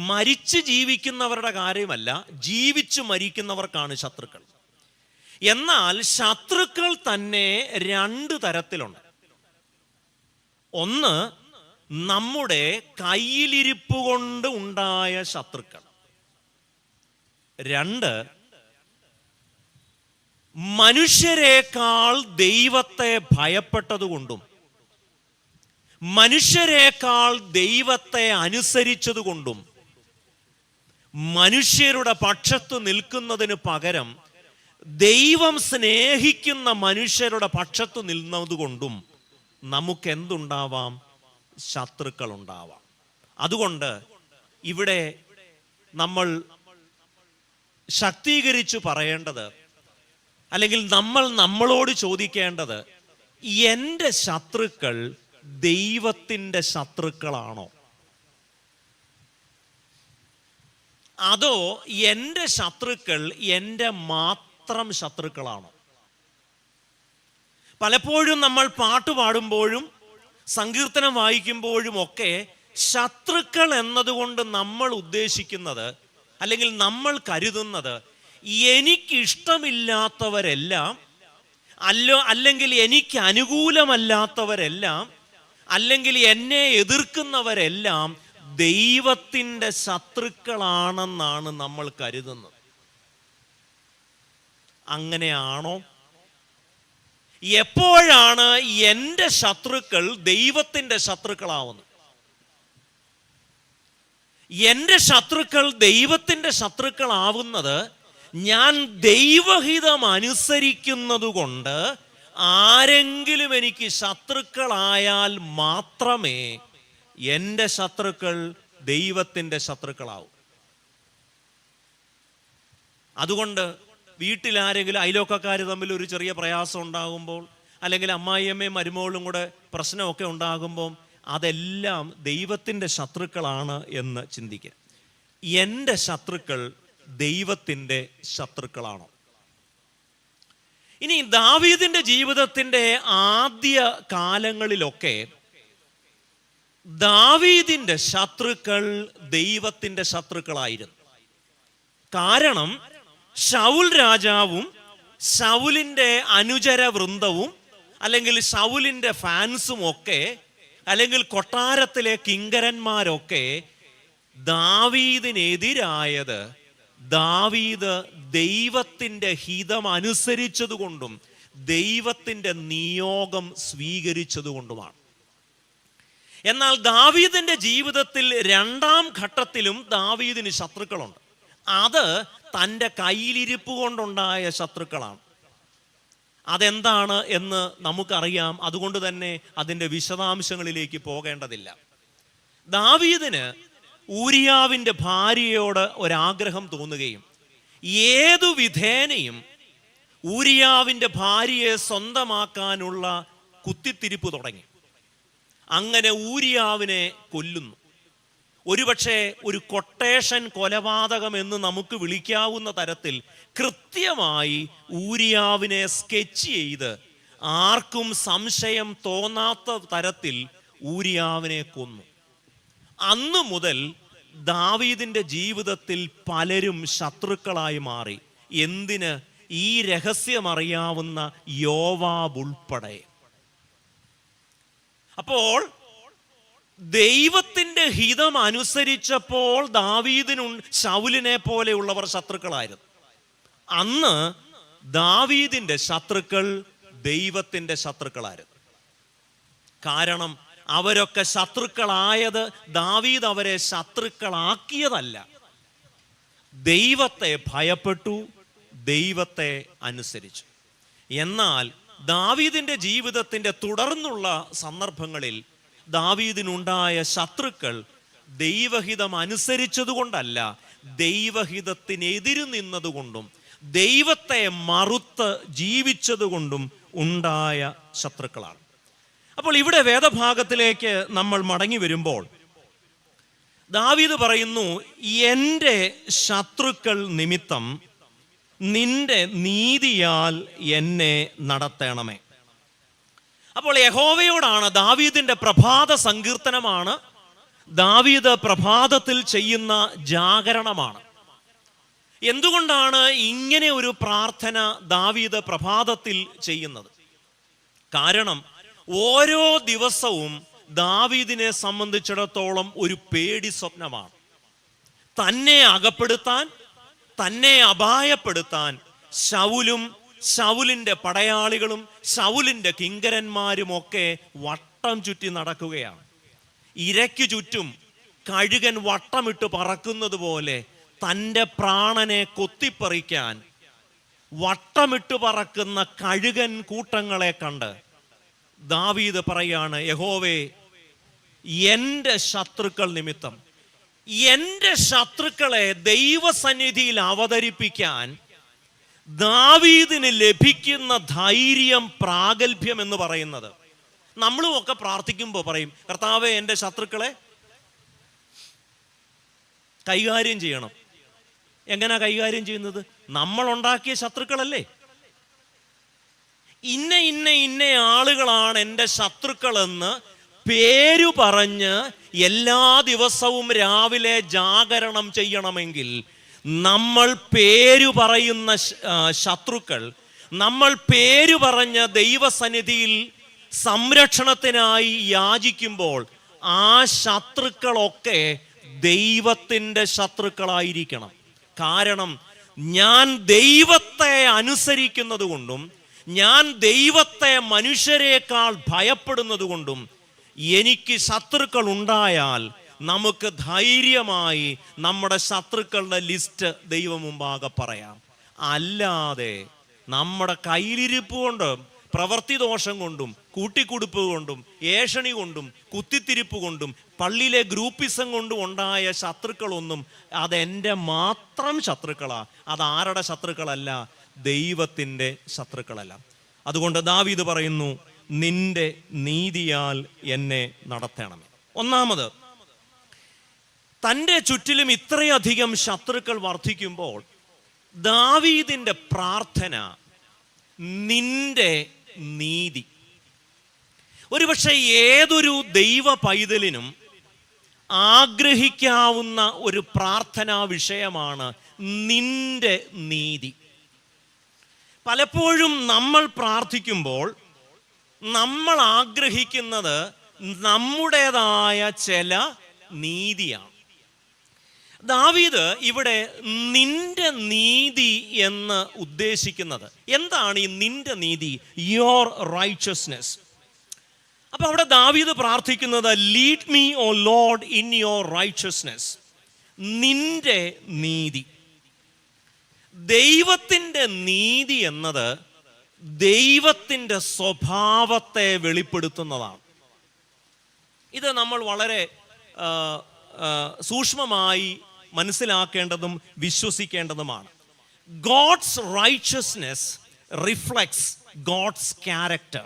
മരിച്ച് ജീവിക്കുന്നവരുടെ കാര്യമല്ല, ജീവിച്ചു മരിക്കുന്നവർക്കാണ് ശത്രുക്കൾ. എന്നാൽ ശത്രുക്കൾ തന്നെ രണ്ട് തരത്തിലുണ്ട്. ഒന്ന്, നമ്മുടെ കയ്യിലിരിപ്പ് കൊണ്ട് ഉണ്ടായ ശത്രുക്കൾ. രണ്ട്, മനുഷ്യരെക്കാൾ ദൈവത്തെ ഭയപ്പെട്ടതുകൊണ്ടും മനുഷ്യരെക്കാൾ ദൈവത്തെ അനുസരിച്ചതുകൊണ്ടും മനുഷ്യരുടെ പക്ഷത്ത് നിൽക്കുന്നതിന് പകരം ദൈവം സ്നേഹിക്കുന്ന മനുഷ്യരുടെ പക്ഷത്ത് നിൽക്കുന്നതുകൊണ്ടും നമുക്ക് എന്തുണ്ടാവാം? ശത്രുക്കൾ ഉണ്ടാവാം. അതുകൊണ്ട് ഇവിടെ നമ്മൾ ശക്തീകരിച്ചു പറയേണ്ടത്, അല്ലെങ്കിൽ നമ്മൾ നമ്മളോട് ചോദിക്കേണ്ടത്, എൻ്റെ ശത്രുക്കൾ ദൈവത്തിൻ്റെ ശത്രുക്കളാണോ, അതോ എൻ്റെ ശത്രുക്കൾ എൻ്റെ മാത്രം ശത്രുക്കളാണോ? പലപ്പോഴും നമ്മൾ പാട്ട് പാടുമ്പോഴും സങ്കീർത്തനം വായിക്കുമ്പോഴും ഒക്കെ ശത്രുക്കൾ എന്നതുകൊണ്ട് നമ്മൾ ഉദ്ദേശിക്കുന്നത്, അല്ലെങ്കിൽ നമ്മൾ കരുതുന്നത്, എനിക്കിഷ്ടമില്ലാത്തവരെല്ലാം, അല്ലെങ്കിൽ എനിക്ക് അനുകൂലമല്ലാത്തവരെല്ലാം, അല്ലെങ്കിൽ എന്നെ എതിർക്കുന്നവരെല്ലാം ദൈവത്തിൻ്റെ ശത്രുക്കളാണെന്നാണ് നമ്മൾ കരുതുന്നത്. അങ്ങനെയാണോ? എപ്പോഴാണ് എൻ്റെ ശത്രുക്കൾ ദൈവത്തിൻ്റെ ശത്രുക്കളാവുന്നത്? എൻ്റെ ശത്രുക്കൾ ദൈവത്തിൻ്റെ ശത്രുക്കളാവുന്നത് ഞാൻ ദൈവഹിതം അനുസരിക്കുന്നത് കൊണ്ട് ആരെങ്കിലും എനിക്ക് ശത്രുക്കളായാൽ മാത്രമേ എൻ്റെ ശത്രുക്കൾ ദൈവത്തിൻ്റെ ശത്രുക്കളാവും. അതുകൊണ്ട് വീട്ടിലാരെങ്കിലും അയലോക്കക്കാർ തമ്മിൽ ഒരു ചെറിയ പ്രയാസം ഉണ്ടാകുമ്പോൾ, അല്ലെങ്കിൽ അമ്മായിയമ്മയും മരുമോളും കൂടെ പ്രശ്നമൊക്കെ ഉണ്ടാകുമ്പോൾ, അതെല്ലാം ദൈവത്തിൻ്റെ ശത്രുക്കളാണ് എന്ന് ചിന്തിക്കുക. എൻ്റെ ശത്രുക്കൾ ദൈവത്തിൻ്റെ ശത്രുക്കളാണോ? ഇനി ദാവീദിന്റെ ജീവിതത്തിൻ്റെ ആദ്യ കാലങ്ങളിലൊക്കെ ദാവീദിന്റെ ശത്രുക്കൾ ദൈവത്തിൻ്റെ ശത്രുക്കളായിരുന്നു. കാരണം ശൗൽ രാജാവും ശൗലിൻ്റെ അനുചര വൃന്ദവും, അല്ലെങ്കിൽ ശൗലിൻ്റെ ഫാൻസും ഒക്കെ, അല്ലെങ്കിൽ കൊട്ടാരത്തിലെ കിങ്കരന്മാരൊക്കെ ദാവീദിനെതിരായത് ദാവീദ് ദൈവത്തിൻ്റെ ഹിതം അനുസരിച്ചതുകൊണ്ടും ദൈവത്തിൻ്റെ നിയോഗം സ്വീകരിച്ചതുകൊണ്ടുമാണ്. എന്നാൽ ദാവീദിന്റെ ജീവിതത്തിൽ രണ്ടാം ഘട്ടത്തിലും ദാവീദിന് ശത്രുക്കളുണ്ട്. അത് തൻ്റെ കയ്യിലിരിപ്പ് കൊണ്ടുണ്ടായ ശത്രുക്കളാണ്. അതെന്താണ് എന്ന് നമുക്കറിയാം. അതുകൊണ്ട് തന്നെ അതിൻ്റെ വിശദാംശങ്ങളിലേക്ക് പോകേണ്ടതില്ല. ദാവീദിന് ഊരിയാവിൻ്റെ ഭാര്യയോട് ഒരാഗ്രഹം തോന്നുകയും ഏതു വിധേനയും ഊരിയാവിൻ്റെ ഭാര്യയെ സ്വന്തമാക്കാനുള്ള കുത്തിത്തിരിപ്പ് തുടങ്ങി. അങ്ങനെ ഊരിയാവിനെ കൊല്ലുന്നു. ഒരുപക്ഷെ ഒരു കൊട്ടേഷൻ കൊലപാതകം എന്ന് നമുക്ക് വിളിക്കാവുന്ന തരത്തിൽ കൃത്യമായി ഊരിയാവിനെ സ്കെച്ച് ചെയ്ത് ആർക്കും സംശയം തോന്നാത്ത തരത്തിൽ ഊരിയാവിനെ കൊന്നു. അന്നു മുതൽ ദാവീദിന്റെ ജീവിതത്തിൽ പലരും ശത്രുക്കളായി മാറി. എന്തിന്? ഈ രഹസ്യമറിയാവുന്ന യോവാബ് ഉൾപ്പെടെ. അപ്പോൾ ദൈവത്തിൻ്റെ ഹിതം അനുസരിച്ചപ്പോൾ ദാവീദിനു ശൗലിനെ പോലെയുള്ളവർ ശത്രുക്കളായിരുന്നു. അന്ന് ദാവീദിന്റെ ശത്രുക്കൾ ദൈവത്തിൻ്റെ ശത്രുക്കളായിരുന്നു. കാരണം അവരൊക്കെ ശത്രുക്കളായത് ദാവീദ് അവരെ ശത്രുക്കളാക്കിയതല്ല. ദൈവത്തെ ഭയപ്പെട്ടു, ദൈവത്തെ അനുസരിച്ചു. എന്നാൽ ദാവീദിന്റെ ജീവിതത്തിൻ്റെ തുടർന്നുള്ള സന്ദർഭങ്ങളിൽ ദാവീദിനുണ്ടായ ശത്രുക്കൾ ദൈവഹിതം അനുസരിച്ചതുകൊണ്ടല്ല, ദൈവഹിതത്തിനെതിര് നിന്നതുകൊണ്ടും ദൈവത്തെ മറുത്ത് ജീവിച്ചതുകൊണ്ടും ഉണ്ടായ ശത്രുക്കളാണ്. അപ്പോൾ ഇവിടെ വേദഭാഗത്തിലേക്ക് നമ്മൾ മടങ്ങി വരുമ്പോൾ ദാവീദ് പറയുന്നു, എൻ്റെ ശത്രുക്കൾ നിമിത്തം നിന്റെ നീതിയാൽ എന്നെ നടത്തണമേ. അപ്പോൾ യഹോവയോടാണ് ദാവീദിന്റെ പ്രഭാത സങ്കീർത്തനമാണ്, ദാവീദ് പ്രഭാതത്തിൽ ചെയ്യുന്ന ജാഗരണമാണ്. എന്തുകൊണ്ടാണ് ഇങ്ങനെ ഒരു പ്രാർത്ഥന ദാവീദ് പ്രഭാതത്തിൽ ചെയ്യുന്നത്? കാരണം ഓരോ ദിവസവും ദാവീദിനെ സംബന്ധിച്ചിടത്തോളം ഒരു പേടി സ്വപ്നമാണ്. തന്നെ അകപ്പെടുത്താൻ, തന്നെ അപായപ്പെടുത്താൻ ശൗലും ശൗലിന്റെ പടയാളികളും ശൗലിന്റെ കിങ്കരന്മാരുമൊക്കെ വട്ടം ചുറ്റി നടക്കുകയാണ്. ഇരയ്ക്കു ചുറ്റും കഴുകൻ വട്ടമിട്ട് പറക്കുന്നത് പോലെ തൻ്റെ പ്രാണനെ കൊത്തിപ്പറിക്കാൻ വട്ടമിട്ട് പറക്കുന്ന കഴുകൻ കൂട്ടങ്ങളെ കണ്ട് ദാവീദ് പറയാണ്, യഹോവേ, എൻ്റെ ശത്രുക്കൾ നിമിത്തം, എൻ്റെ ശത്രുക്കളെ ദൈവസന്നിധിയിൽ അവതരിപ്പിക്കാൻ ദാവീദിന് ലഭിക്കുന്ന ധൈര്യം, പ്രാഗൽഭ്യം എന്ന് പറയുന്നത്, നമ്മളും ഒക്കെ പ്രാർത്ഥിക്കുമ്പോൾ പറയും, കർത്താവേ, എൻ്റെ ശത്രുക്കളെ കൈകാര്യം ചെയ്യണം. എങ്ങനെയാ കൈകാര്യം ചെയ്യുന്നത്? നമ്മൾ ഉണ്ടാക്കിയ ശത്രുക്കളല്ലേ. ഇന്ന ഇന്ന ഇന്ന ആളുകളാണ് എൻ്റെ ശത്രുക്കളെന്ന് പേരു പറഞ്ഞ് എല്ലാ ദിവസവും രാവിലെ ജാഗരണം ചെയ്യണമെങ്കിൽ നമ്മൾ പേരു പറയുന്ന ശത്രുക്കൾ, നമ്മൾ പേരു പറഞ്ഞ ദൈവസന്നിധിയിൽ സംരക്ഷണത്തിനായി യാചിക്കുമ്പോൾ ആ ശത്രുക്കളൊക്കെ ദൈവത്തിൻ്റെ ശത്രുക്കളായിരിക്കണം. കാരണം ഞാൻ ദൈവത്തെ അനുസരിക്കുന്നത് കൊണ്ടും ഞാൻ ദൈവത്തെ മനുഷ്യരെക്കാൾ ഭയപ്പെടുന്നത് കൊണ്ടും എനിക്ക് ശത്രുക്കൾ ഉണ്ടായാൽ നമുക്ക് ധൈര്യമായി നമ്മുടെ ശത്രുക്കളുടെ ലിസ്റ്റ് ദൈവം മുമ്പാകെ പറയാം. അല്ലാതെ നമ്മുടെ കയ്യിലിരിപ്പ് കൊണ്ടും പ്രവൃത്തി ദോഷം കൊണ്ടും കൂട്ടിക്കുടുപ്പ് കൊണ്ടും ഏഷണി കൊണ്ടും കുത്തിത്തിരിപ്പ് കൊണ്ടും പള്ളിയിലെ ഗ്രൂപ്പിസം കൊണ്ടും ഉണ്ടായ ശത്രുക്കളൊന്നും അതെൻ്റെ മാത്രം ശത്രുക്കളാ. അതാരുടെ ശത്രുക്കളല്ല, ദൈവത്തിൻ്റെ ശത്രുക്കളല്ല. അതുകൊണ്ട് ദാവീദ് പറയുന്നു, നിന്റെ നീതിയാൽ എന്നെ നടത്തണമേ. ഒന്നാമത്, തൻ്റെ ചുറ്റിലും ഇത്രയധികം ശത്രുക്കൾ വർദ്ധിക്കുമ്പോൾ ദാവീദിന്റെ പ്രാർത്ഥന നിന്റെ നീതി. ഒരുപക്ഷെ ഏതൊരു ദൈവ പൈതലിനും ആഗ്രഹിക്കാവുന്ന ഒരു പ്രാർത്ഥനാ വിഷയമാണ് നിന്റെ നീതി. പലപ്പോഴും നമ്മൾ പ്രാർത്ഥിക്കുമ്പോൾ നമ്മൾ ആഗ്രഹിക്കുന്നത് നമ്മുടേതായ ചില നീതിയാണ്. ദാവീദ് ഇവിടെ നിന്റെ നീതി എന്ന് ഉദ്ദേശിക്കുന്നത് എന്താണ്? ഈ നിന്റെ നീതി, യുവർ റൈച്ചസ്നെസ്. അപ്പൊ അവിടെ ദാവീദ് പ്രാർത്ഥിക്കുന്നത്, lead me O Lord in your righteousness, നിന്റെ നീതി. ദൈവത്തിൻ്റെ നീതി എന്നത് ദൈവത്തിൻ്റെ സ്വഭാവത്തെ വെളിപ്പെടുത്തുന്നതാണ്. ഇത് നമ്മൾ വളരെ സൂക്ഷ്മമായി മനസ്സിലാക്കേണ്ടതും വിശ്വസിക്കേണ്ടതുമാണ്. God's righteousness reflects God's character.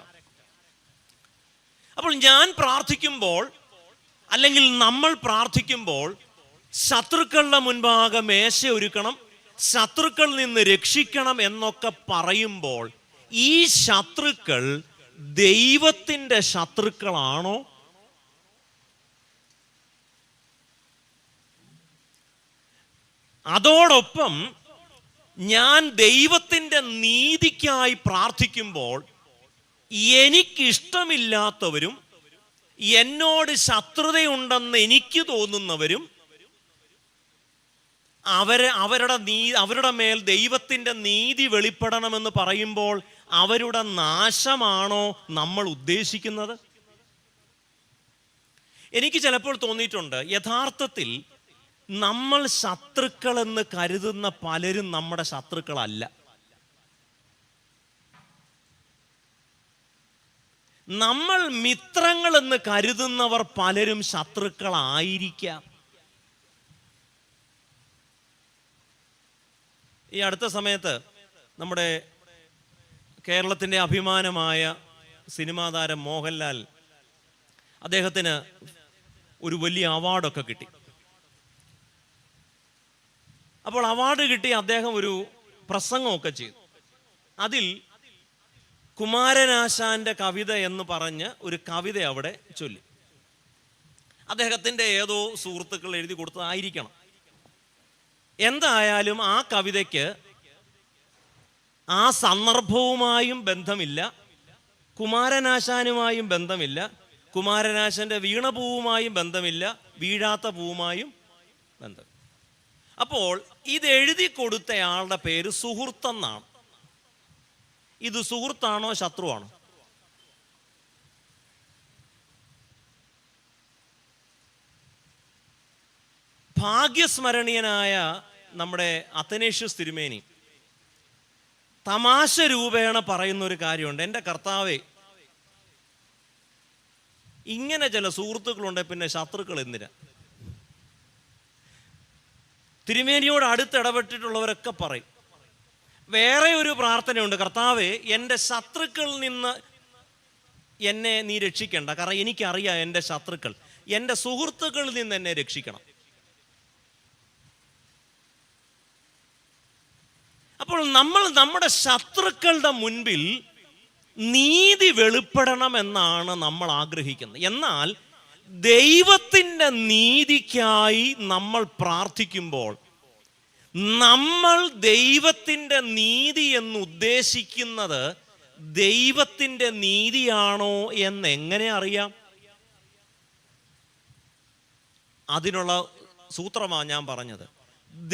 അപ്പോൾ ഞാൻ പ്രാർത്ഥിക്കുമ്പോൾ, അല്ലെങ്കിൽ നമ്മൾ പ്രാർത്ഥിക്കുമ്പോൾ, ശത്രുക്കളുടെ മുൻപാകെ മേശ ഒരുക്കണം, ശത്രുക്കളിൽ നിന്ന് രക്ഷിക്കണം എന്നൊക്കെ പറയുമ്പോൾ ഈ ശത്രുക്കൾ ദൈവത്തിൻ്റെ ശത്രുക്കളാണോ? അതോടൊപ്പം ഞാൻ ദൈവത്തിൻ്റെ നീതിക്കായി പ്രാർത്ഥിക്കുമ്പോൾ എനിക്കിഷ്ടമില്ലാത്തവരും എന്നോട് ശത്രുതയുണ്ടെന്ന് എനിക്ക് തോന്നുന്നവരും അവരുടെ മേൽ ദൈവത്തിൻ്റെ നീതി വെളിപ്പെടണമെന്ന് പറയുമ്പോൾ അവരുടെ നാശമാണോ നമ്മൾ ഉദ്ദേശിക്കുന്നത്? എനിക്ക് ചിലപ്പോൾ തോന്നിയിട്ടുണ്ട്, യഥാർത്ഥത്തിൽ നമ്മൾ ശത്രുക്കളെന്ന് കരുതുന്ന പലരും നമ്മുടെ ശത്രുക്കളല്ല. നമ്മൾ മിത്രങ്ങളെന്ന് കരുതുന്നവർ പലരും ശത്രുക്കളായിരിക്കാം. ഈ അടുത്ത സമയത്ത് നമ്മുടെ കേരളത്തിൻ്റെ അഭിമാനമായ സിനിമാ താരം മോഹൻലാൽ, അദ്ദേഹത്തിന് ഒരു വലിയ അവാർഡൊക്കെ കിട്ടി. അപ്പോൾ അവാർഡ് കിട്ടി അദ്ദേഹം ഒരു പ്രസംഗമൊക്കെ ചെയ്തു. അതിൽ കുമാരനാശാന്റെ കവിത എന്ന് പറഞ്ഞ് ഒരു കവിത അവിടെ ചൊല്ലി. അദ്ദേഹത്തിൻ്റെ ഏതോ സുഹൃത്തുക്കൾ എഴുതി കൊടുത്തതായിരിക്കണം. എന്തായാലും ആ കവിതയ്ക്ക് ആ സന്ദർഭവുമായും ബന്ധമില്ല, കുമാരനാശാനുമായും ബന്ധമില്ല, കുമാരനാശാന്റെ വീണപൂവുമായും ബന്ധമില്ല, വീഴാത്ത പൂവുമായും ബന്ധം. അപ്പോൾ ഇത് എഴുതി കൊടുത്തയാളുടെ പേര് സുഹൃത്തെന്നാണ്. ഇത് സുഹൃത്താണോ ശത്രുവാണോ? ഭാഗ്യസ്മരണീയനായ നമ്മുടെ അത്തനേഷ്യസ് തിരുമേനി തമാശ രൂപേണ പറയുന്ന ഒരു കാര്യമുണ്ട്. എൻ്റെ കർത്താവേ, ഇങ്ങനെ ചില സുഹൃത്തുക്കളുണ്ട്, പിന്നെ ശത്രുക്കൾ എന്തിനാ? തിരുമേനിയോട് അടുത്തിടപെട്ടിട്ടുള്ളവരൊക്കെ പറയും. വേറെ ഒരു പ്രാർത്ഥനയുണ്ട്, കർത്താവേ, എൻ്റെ ശത്രുക്കളിൽ നിന്ന് എന്നെ നീ രക്ഷിക്കണ്ട, കാരണം എനിക്കറിയാം എൻ്റെ ശത്രുക്കൾ, എൻ്റെ സുഹൃത്തുക്കളിൽ നിന്ന് എന്നെ രക്ഷിക്കണം. അപ്പോൾ നമ്മൾ നമ്മുടെ ശത്രുക്കളുടെ മുൻപിൽ നീതി വെളിപ്പെടണമെന്നാണ് നമ്മൾ ആഗ്രഹിക്കുന്നത്. എന്നാൽ ദൈവത്തിൻ്റെ നീതിക്കായി നമ്മൾ പ്രാർത്ഥിക്കുമ്പോൾ നമ്മൾ ദൈവത്തിൻ്റെ നീതി എന്ന് ഉദ്ദേശിക്കുന്നത് ദൈവത്തിൻ്റെ നീതിയാണോ എന്നെങ്ങനെ അറിയാം? അതിനുള്ള സൂത്രമാണ് ഞാൻ പറഞ്ഞത്.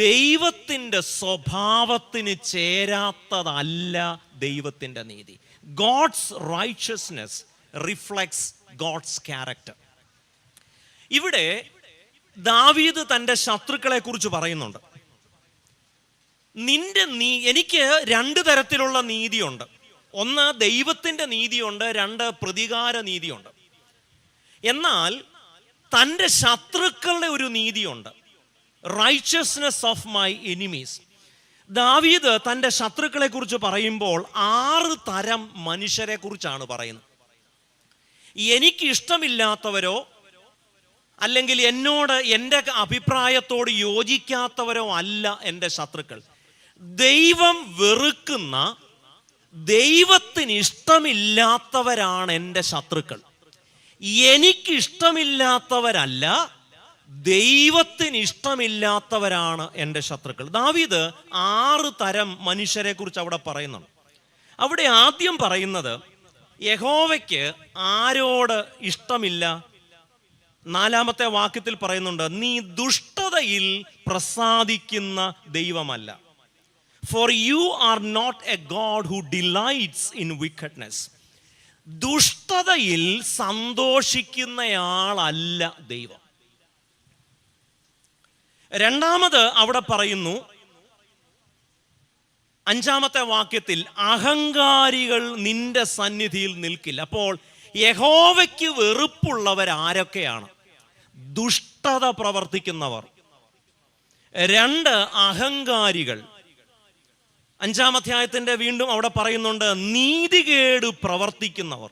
ദൈവത്തിൻ്റെ സ്വഭാവത്തിന് ചേരാത്തതല്ല ദൈവത്തിൻ്റെ നീതി. God's righteousness reflects God's character. ഇവിടെ ദാവീദ് തൻ്റെ ശത്രുക്കളെ കുറിച്ച് പറയുന്നുണ്ട്. എനിക്ക് രണ്ട് തരത്തിലുള്ള നീതിയുണ്ട്. ഒന്ന് ദൈവത്തിൻ്റെ നീതിയുണ്ട്, രണ്ട് പ്രതികാര നീതിയുണ്ട്. എന്നാൽ തൻ്റെ ശത്രുക്കളുടെ ഒരു നീതിയുണ്ട്, റൈച്ചസ്നെസ് ഓഫ് മൈ എനിമീസ്. ദാവീദ് തൻ്റെ ശത്രുക്കളെ കുറിച്ച് പറയുമ്പോൾ 6 തരം മനുഷ്യരെ കുറിച്ചാണ് പറയുന്നത്. എനിക്ക് ഇഷ്ടമില്ലാത്തവരോ അല്ലെങ്കിൽ എന്നോട് എൻ്റെ അഭിപ്രായത്തോട് യോജിക്കാത്തവരോ അല്ല എൻ്റെ ശത്രുക്കൾ. ദൈവം വെറുക്കുന്ന, ദൈവത്തിന് ഇഷ്ടമില്ലാത്തവരാണ് എൻ്റെ ശത്രുക്കൾ. എനിക്കിഷ്ടമില്ലാത്തവരല്ല, ദൈവത്തിന് ഇഷ്ടമില്ലാത്തവരാണ് എൻ്റെ ശത്രുക്കൾ. ദാവീദ് 6 തരം മനുഷ്യരെ കുറിച്ച് അവിടെ പറയുന്നുണ്ട്. അവിടെ ആദ്യം പറയുന്നത് യഹോവയ്ക്ക് ആരോട് ഇഷ്ടമില്ല? 4-ാമത്തെ വാക്യത്തിൽ പറയുന്നുണ്ട്, നീ ദുഷ്ടതയിൽ പ്രസാദിക്കുന്ന ദൈവമല്ല. For you are not a God who delights in wickedness. ദുഷ്ടതയിൽ സന്തോഷിക്കുന്നയാളല്ല ദൈവം. രണ്ടാമത് അവിടെ പറയുന്നു 5-ാമത്തെ വാക്യത്തിൽ, അഹങ്കാരികൾ നിന്റെ സന്നിധിയിൽ നിൽക്കില്ല. അപ്പോൾ യഹോവയ്ക്ക് വെറുപ്പുള്ളവർ ആരൊക്കെയാണ്? ദുഷ്ടത പ്രവർത്തിക്കുന്നവർ. 2, അഹങ്കാരികൾ. 5-ാം അധ്യായത്തിന്റെ വീണ്ടും അവിടെ പറയുന്നുണ്ട്, നീതികേട് പ്രവർത്തിക്കുന്നവർ.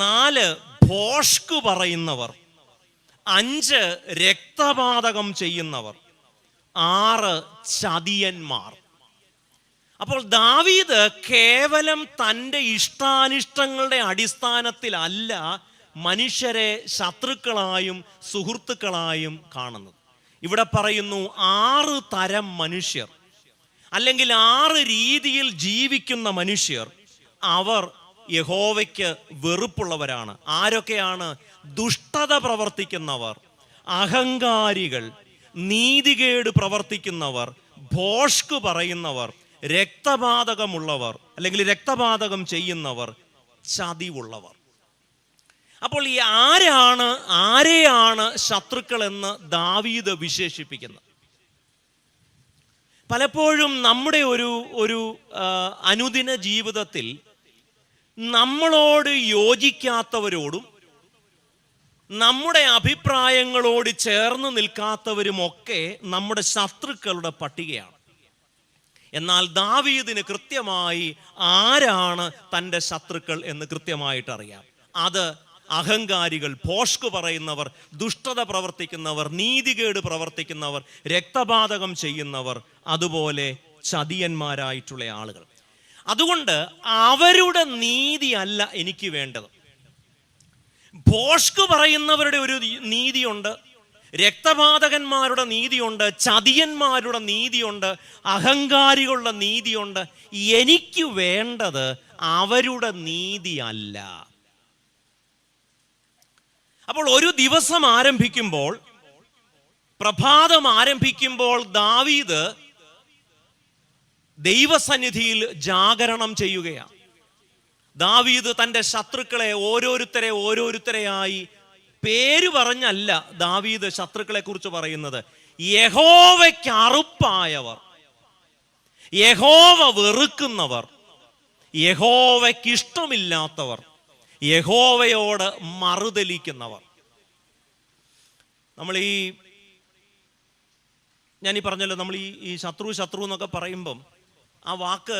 4, ഭോഷ്ക് പറയുന്നവർ. 5, രക്തപാതകം ചെയ്യുന്നവർ. 6, ചതിയന്മാർ. അപ്പോൾ ദാവീദ് കേവലം തൻ്റെ ഇഷ്ടാനിഷ്ടങ്ങളുടെ അടിസ്ഥാനത്തിലല്ല മനുഷ്യരെ ശത്രുക്കളായും സുഹൃത്തുക്കളായും കാണുന്നത്. ഇവിടെ പറയുന്നു 6 തരം മനുഷ്യർ, അല്ലെങ്കിൽ 6 രീതിയിൽ ജീവിക്കുന്ന മനുഷ്യർ, അവർ യഹോവയ്ക്ക് വെറുപ്പുള്ളവരാണ്. ആരൊക്കെയാണ്? ദുഷ്ടത പ്രവർത്തിക്കുന്നവർ, അഹങ്കാരികൾ, നീതികേട് പ്രവർത്തിക്കുന്നവർ, ഭോഷ്ക് പറയുന്നവർ, രക്തപാതകമുള്ളവർ അല്ലെങ്കിൽ രക്തപാതകം ചെയ്യുന്നവർ, ചതിവുള്ളവർ. അപ്പോൾ ഈ ആരെയാണ് ശത്രുക്കൾ എന്ന് ദാവീദ് വിശേഷിപ്പിക്കുന്നത്? പലപ്പോഴും നമ്മുടെ ഒരു അനുദിന ജീവിതത്തിൽ നമ്മളോട് യോജിക്കാത്തവരോടും നമ്മുടെ അഭിപ്രായങ്ങളോട് ചേർന്ന് നിൽക്കാത്തവരുമൊക്കെ നമ്മുടെ ശത്രുക്കളുടെ പട്ടികയാണ്. എന്നാൽ ദാവീദിന് കൃത്യമായി ആരാണ് തൻ്റെ ശത്രുക്കൾ എന്ന് കൃത്യമായിട്ട് അറിയാം. അത് അഹങ്കാരികൾ, ഭോഷ്ക് പറയുന്നവർ, ദുഷ്ടത പ്രവർത്തിക്കുന്നവർ, നീതികേട് പ്രവർത്തിക്കുന്നവർ, രക്തപാതകം ചെയ്യുന്നവർ, അതുപോലെ ചതിയന്മാരായിട്ടുള്ള ആളുകൾ. അതുകൊണ്ട് അവരുടെ നീതി അല്ല എനിക്ക് വേണ്ടത്. ഭോഷ്ക് പറയുന്നവരുടെ ഒരു നീതിയുണ്ട്, രക്തപാതകന്മാരുടെ നീതിയുണ്ട്, ചതിയന്മാരുടെ നീതിയുണ്ട്, അഹങ്കാരികളുടെ നീതിയുണ്ട്. എനിക്ക് വേണ്ടത് അവരുടെ നീതിയല്ല. അപ്പോൾ ഒരു ദിവസം ആരംഭിക്കുമ്പോൾ, പ്രഭാതം ആരംഭിക്കുമ്പോൾ ദാവീദ് ദൈവസന്നിധിയിൽ ജാഗരണം ചെയ്യുകയാണ്. ദാവീദ് തൻ്റെ ശത്രുക്കളെ ഓരോരുത്തരെയായി പേര് പറഞ്ഞല്ല ദാവീദ് ശത്രുക്കളെ കുറിച്ച് പറയുന്നത്. യഹോവയ്ക്ക് അറുപ്പായവർ, യഹോവ വെറുക്കുന്നവർ, യഹോവയ്ക്ക് ഇഷ്ടമില്ലാത്തവർ, യഹോവയോട് മറുതലിക്കുന്നവർ. ഞാനീ പറഞ്ഞല്ലോ, നമ്മൾ ഈ ശത്രു എന്നൊക്കെ പറയുമ്പം ആ വാക്ക്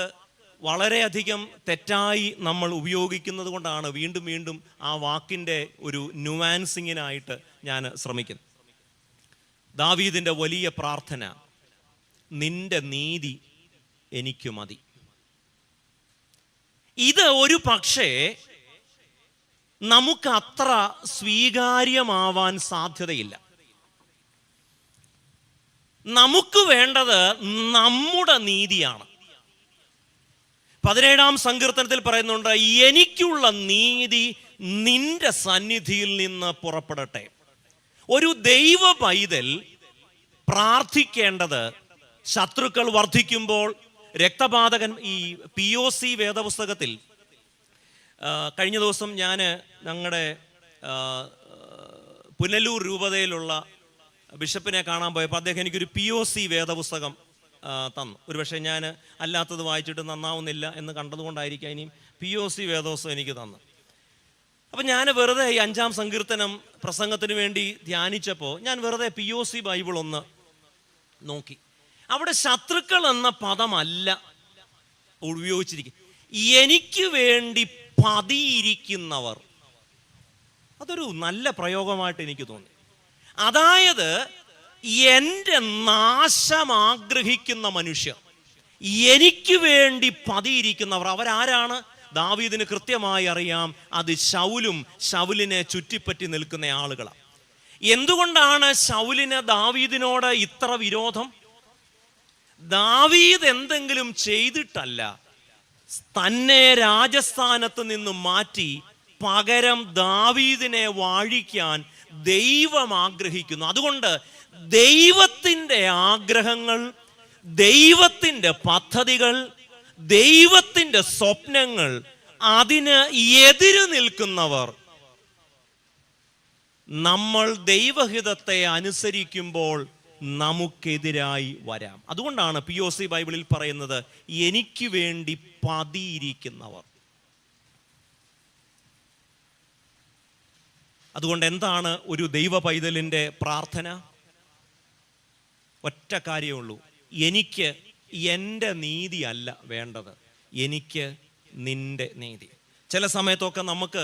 വളരെയധികം തെറ്റായി നമ്മൾ ഉപയോഗിക്കുന്നത് കൊണ്ടാണ് വീണ്ടും വീണ്ടും ആ വാക്കിൻ്റെ ഒരു ന്യൂവാൻസിങ്ങിനായിട്ട് ഞാൻ ശ്രമിക്കുന്നു. ദാവീദിൻ്റെ വലിയ പ്രാർത്ഥന, നിന്റെ നീതി എനിക്ക് മതി. ഇത് ഒരു പക്ഷേ നമുക്ക് അത്ര സ്വീകാര്യമാവാൻ സാധ്യതയില്ല. നമുക്ക് വേണ്ടത് നമ്മുടെ നീതിയാണ്. 17-ാം സങ്കീർത്തനത്തിൽ പറയുന്നുണ്ട്, എനിക്കുള്ള നീതി നിന്റെ സന്നിധിയിൽ നിന്ന് പുറപ്പെടട്ടെ. ഒരു ദൈവ പൈതൽ പ്രാർത്ഥിക്കേണ്ടത്, ശത്രുക്കൾ വർദ്ധിക്കുമ്പോൾ, രക്തപാതകൻ, ഈ POC വേദപുസ്തകത്തിൽ കഴിഞ്ഞ ദിവസം ഞാൻ ഞങ്ങളുടെ പുനലൂർ രൂപതയിലുള്ള ബിഷപ്പിനെ കാണാൻ പോയപ്പോൾ അദ്ദേഹം എനിക്കൊരു POC വേദപുസ്തകം തന്നു. ഒരുപക്ഷെ ഞാൻ അല്ലാത്തത് വായിച്ചിട്ട് നന്നാവുന്നില്ല എന്ന് കണ്ടതുകൊണ്ടായിരിക്കാം ഇനിയും POC വേദപുസ്തകം എനിക്ക് തന്നു. അപ്പം ഞാൻ വെറുതെ ഈ 5-ാം സങ്കീർത്തനം പ്രസംഗത്തിന് വേണ്ടി ധ്യാനിച്ചപ്പോൾ ഞാൻ വെറുതെ POC ബൈബിൾ ഒന്ന് നോക്കി. അവിടെ ശത്രുക്കൾ എന്ന പദമല്ല ഉപയോഗിച്ചിരിക്കുക, എനിക്ക് വേണ്ടി പതിയിരിക്കുന്നവർ. അതൊരു നല്ല പ്രയോഗമായിട്ട് എനിക്ക് തോന്നി. അതായത് എൻ്റെ നാശം ആഗ്രഹിക്കുന്ന മനുഷ്യർ, എനിക്ക് വേണ്ടി പതിയിരിക്കുന്നവർ, അവരാരാണ്? ദാവീദിന് കൃത്യമായി അറിയാം, അത് ശൗലും ശൗലിനെ ചുറ്റിപ്പറ്റി നിൽക്കുന്ന ആളുകളാണ്. എന്തുകൊണ്ടാണ് ശൗലിന് ദാവീദിനോട് ഇത്ര വിരോധം? ദാവീദ് എന്തെങ്കിലും ചെയ്തിട്ടല്ല, തന്നെ രാജസ്ഥാനത്ത് നിന്ന് മാറ്റി പകരം ദാവീദിനെ വാഴിക്കാൻ ദൈവം ആഗ്രഹിക്കുന്നു. അതുകൊണ്ട് ദൈവത്തിൻ്റെ ആഗ്രഹങ്ങൾ, ദൈവത്തിൻ്റെ പദ്ധതികൾ, ദൈവത്തിൻ്റെ സ്വപ്നങ്ങൾ, അതിന് എതിര് നിൽക്കുന്നവർ നമ്മൾ ദൈവഹിതത്തെ അനുസരിക്കുമ്പോൾ നമുക്കെതിരായി വരാം. അതുകൊണ്ടാണ് POC ബൈബിളിൽ പറയുന്നത്, എനിക്ക് വേണ്ടി പതിയിരിക്കുന്നവർ. അതുകൊണ്ട് എന്താണ് ഒരു ദൈവ പൈതലിൻ്റെ പ്രാർത്ഥന? ഒറ്റ കാര്യമുള്ളൂ, എനിക്ക് എൻ്റെ നീതി അല്ല വേണ്ടത്, എനിക്ക് നിൻ്റെ നീതി. ചില സമയത്തൊക്കെ നമുക്ക്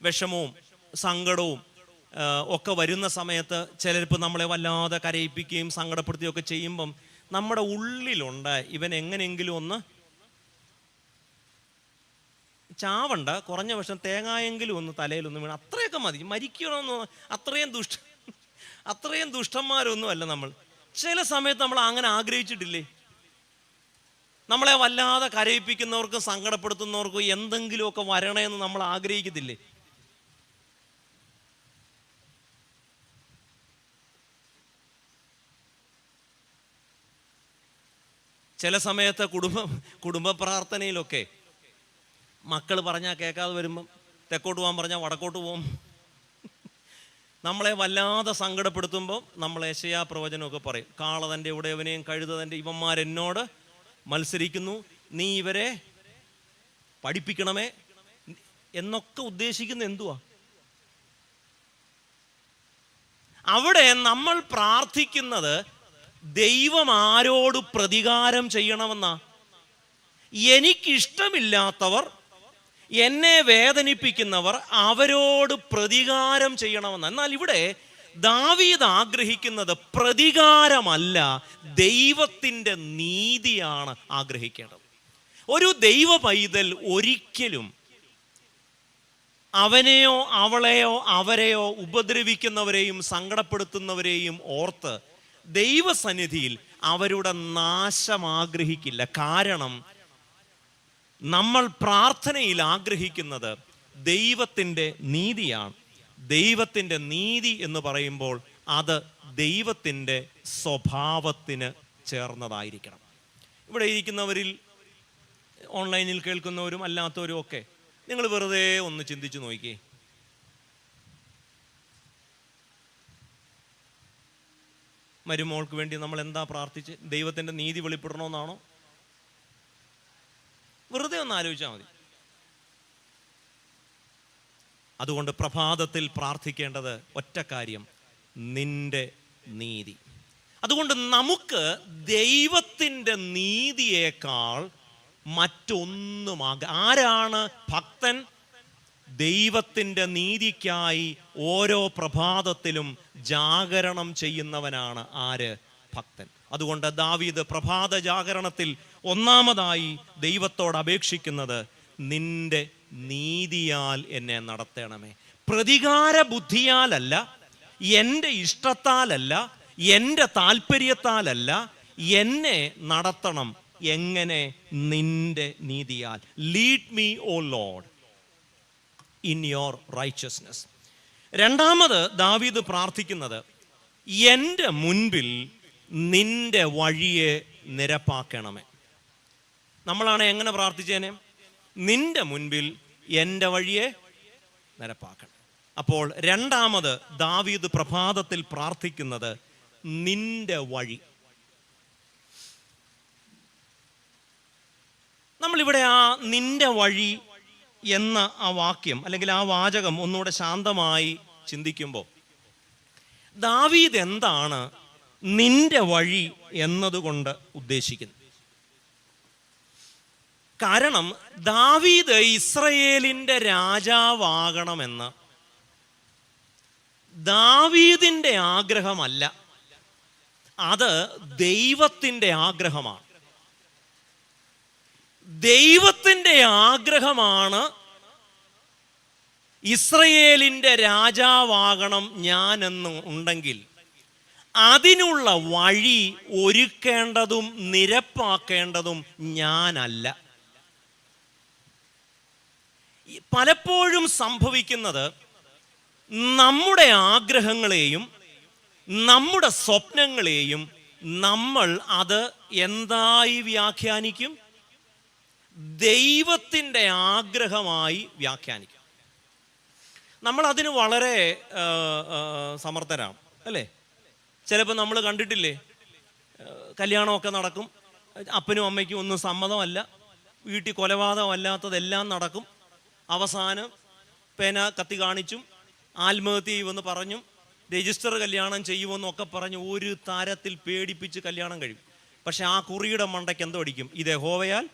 വിഷമവും സങ്കടവും ഒക്കെ വരുന്ന സമയത്ത് ചിലപ്പോൾ നമ്മളെ വല്ലാതെ കരയിപ്പിക്കുകയും സങ്കടപ്പെടുത്തുകയൊക്കെ ചെയ്യുമ്പം നമ്മുടെ ഉള്ളിലുണ്ട്, ഇവൻ എങ്ങനെയെങ്കിലും ഒന്ന് ചാവണ്ട, കുറഞ്ഞ പക്ഷം തേങ്ങായെങ്കിലും ഒന്ന് തലയിലൊന്നും വീണ്, അത്രയൊക്കെ മതി, മരിക്കണമെന്ന്. അത്രയും ദുഷ്ടന്മാരൊന്നും അല്ല നമ്മൾ. ചില സമയത്ത് നമ്മൾ അങ്ങനെ ആഗ്രഹിച്ചിട്ടില്ലേ? നമ്മളെ വല്ലാതെ കരയിപ്പിക്കുന്നവർക്കും സങ്കടപ്പെടുത്തുന്നവർക്കും എന്തെങ്കിലുമൊക്കെ വരണമെന്ന് നമ്മൾ ആഗ്രഹിക്കത്തില്ലേ? ചില സമയത്ത് കുടുംബ പ്രാർത്ഥനയിലൊക്കെ മക്കൾ പറഞ്ഞാൽ കേൾക്കാതെ വരുമ്പം തെക്കോട്ട് പോകാൻ പറഞ്ഞാൽ വടക്കോട്ട് പോകും. നമ്മളെ വല്ലാതെ സങ്കടപ്പെടുത്തുമ്പോൾ നമ്മൾ യെശയ്യാ പ്രവചനമൊക്കെ പറയും, കാള തൻ്റെ ഉടയവനെയും കഴുത തൻ്റെ ഇവന്മാരെന്നോട് മത്സരിക്കുന്നു, നീ ഇവരെ പഠിപ്പിക്കണമേ എന്നൊക്കെ ഉദ്ദേശിക്കുന്ന എന്തുവാ? അവിടെ നമ്മൾ പ്രാർത്ഥിക്കുന്നത് ദൈവം ആരോട് പ്രതികാരം ചെയ്യണമെന്നാ. എനിക്കിഷ്ടമില്ലാത്തവർ, എന്നെ വേദനിപ്പിക്കുന്നവർ അവരോട് പ്രതികാരം ചെയ്യണമെന്ന്. എന്നാൽ ഇവിടെ ദാവീദ് ആഗ്രഹിക്കുന്നത് പ്രതികാരമല്ല, ദൈവത്തിൻ്റെ നീതിയാണ് ആഗ്രഹിക്കേണ്ടത്. ഒരു ദൈവ പൈതൽ ഒരിക്കലും അവനെയോ അവളെയോ അവരെയോ ഉപദ്രവിക്കുന്നവരെയും സങ്കടപ്പെടുത്തുന്നവരെയും ഓർത്ത് ദൈവസന്നിധിയിൽ അവരുടെ നാശം ആഗ്രഹിക്കില്ല. കാരണം നമ്മൾ പ്രാർത്ഥനയിൽ ആഗ്രഹിക്കുന്നത് ദൈവത്തിൻ്റെ നീതിയാണ്. ദൈവത്തിൻ്റെ നീതി എന്ന് പറയുമ്പോൾ അത് ദൈവത്തിൻ്റെ സ്വഭാവത്തിന് ചേർന്നതായിരിക്കണം. ഇവിടെ ഇരിക്കുന്നവരിൽ, ഓൺലൈനിൽ കേൾക്കുന്നവരും അല്ലാത്തവരും ഒക്കെ, നിങ്ങൾ വെറുതെ ഒന്ന് ചിന്തിച്ചു നോക്കിയേ. മരുമോൾക്ക് വേണ്ടി നമ്മൾ എന്താ പ്രാർത്ഥിച്ച്? ദൈവത്തിൻ്റെ നീതി വെളിപ്പെടണമെന്നാണോ? വെറുതെ ഒന്ന് ആലോചിച്ചാൽ മതി. അതുകൊണ്ട് പ്രഭാതത്തിൽ പ്രാർത്ഥിക്കേണ്ടത് ഒറ്റ കാര്യം, നിന്റെ നീതി. അതുകൊണ്ട് നമുക്ക് ദൈവത്തിൻ്റെ നീതിയേക്കാൾ മറ്റൊന്നും ആരാണ് ഭക്തൻ? ദൈവത്തിൻ്റെ നീതിക്കായി ഓരോ പ്രഭാതത്തിലും ജാഗരണം ചെയ്യുന്നവനാണ് ആര്? ഭക്തൻ. അതുകൊണ്ട് ദാവീദ് പ്രഭാത ജാഗരണത്തിൽ ഒന്നാമതായി ദൈവത്തോട് അപേക്ഷിക്കുന്നത്, നിന്റെ നീതിയാൽ എന്നെ നടത്തണമേ. പ്രതികാര ബുദ്ധിയാലല്ല, എൻ്റെ ഇഷ്ടത്താലല്ല, എൻ്റെ താല്പര്യത്താലല്ല, എന്നെ നടത്തണം. എങ്ങനെ? നിന്റെ നീതിയാൽ. Lead me O Lord in your righteousness. രണ്ടാമത് ദാവീദ് പ്രാർത്ഥിക്കുന്നത്, എൻ്റെ മുൻപിൽ നിന്റെ വഴിയെ നിരപ്പാക്കണമേ. നമ്മളാണ് എങ്ങനെ പ്രാർത്ഥിച്ചേനെ? നിന്റെ മുൻപിൽ എൻ്റെ വഴിയെ നിരപ്പാക്കണം. അപ്പോൾ രണ്ടാമത് ദാവീദ് പ്രഭാതത്തിൽ പ്രാർത്ഥിക്കുന്നത് നിന്റെ വഴി. നമ്മളിവിടെ ആ നിന്റെ വഴി എന്ന ആ വാക്യം അല്ലെങ്കിൽ ആ വാചകം ഒന്നുകൂടെ ശാന്തമായി ചിന്തിക്കുമ്പോൾ, ദാവീദ് എന്താണ് നിന്റെ വഴി എന്നതുകൊണ്ട് ഉദ്ദേശിക്കുന്നത്? കാരണം ദാവീദ് ഇസ്രയേലിൻ്റെ രാജാവാകണമെന്ന് ദാവീദിൻ്റെ ആഗ്രഹമല്ല, അത് ദൈവത്തിൻ്റെ ആഗ്രഹമാണ്. ദൈവത്തിൻ്റെ ആഗ്രഹമാണ് ഇസ്രയേലിൻ്റെ രാജാവാകണം ഞാനെന്ന് ഉണ്ടെങ്കിൽ അതിനുള്ള വഴി ഒരുക്കേണ്ടതും നിരപ്പാക്കേണ്ടതും ഞാനല്ല. പലപ്പോഴും സംഭവിക്കുന്നത്, നമ്മുടെ ആഗ്രഹങ്ങളെയും നമ്മുടെ സ്വപ്നങ്ങളെയും നമ്മൾ അത് എന്തായി വ്യാഖ്യാനിക്കും? ദൈവത്തിൻ്റെ ആഗ്രഹമായി വ്യാഖ്യാനിക്കും. നമ്മൾ അതിന് വളരെ സമർത്ഥരാണ്, അല്ലേ? ചിലപ്പോൾ നമ്മൾ കണ്ടിട്ടില്ലേ, കല്യാണമൊക്കെ നടക്കും, അപ്പനും അമ്മയ്ക്കും ഒന്നും സമ്മതമല്ല, വീട്ടിൽ കൊലപാതകമല്ലാത്തതെല്ലാം നടക്കും. അവസാനം പേന കത്തി കാണിച്ചും ആത്മഹത്യ ചെയ്യുമെന്ന് പറഞ്ഞും രജിസ്റ്റർ കല്യാണം ചെയ്യുമെന്നൊക്കെ പറഞ്ഞ് ഒരു തരത്തിൽ പേടിപ്പിച്ച് കല്യാണം കഴിയും. പക്ഷെ ആ കുറിയുടെ മണ്ടയ്ക്ക് എന്തോ അടിക്കും? ഇത് യഹോവയാൽ.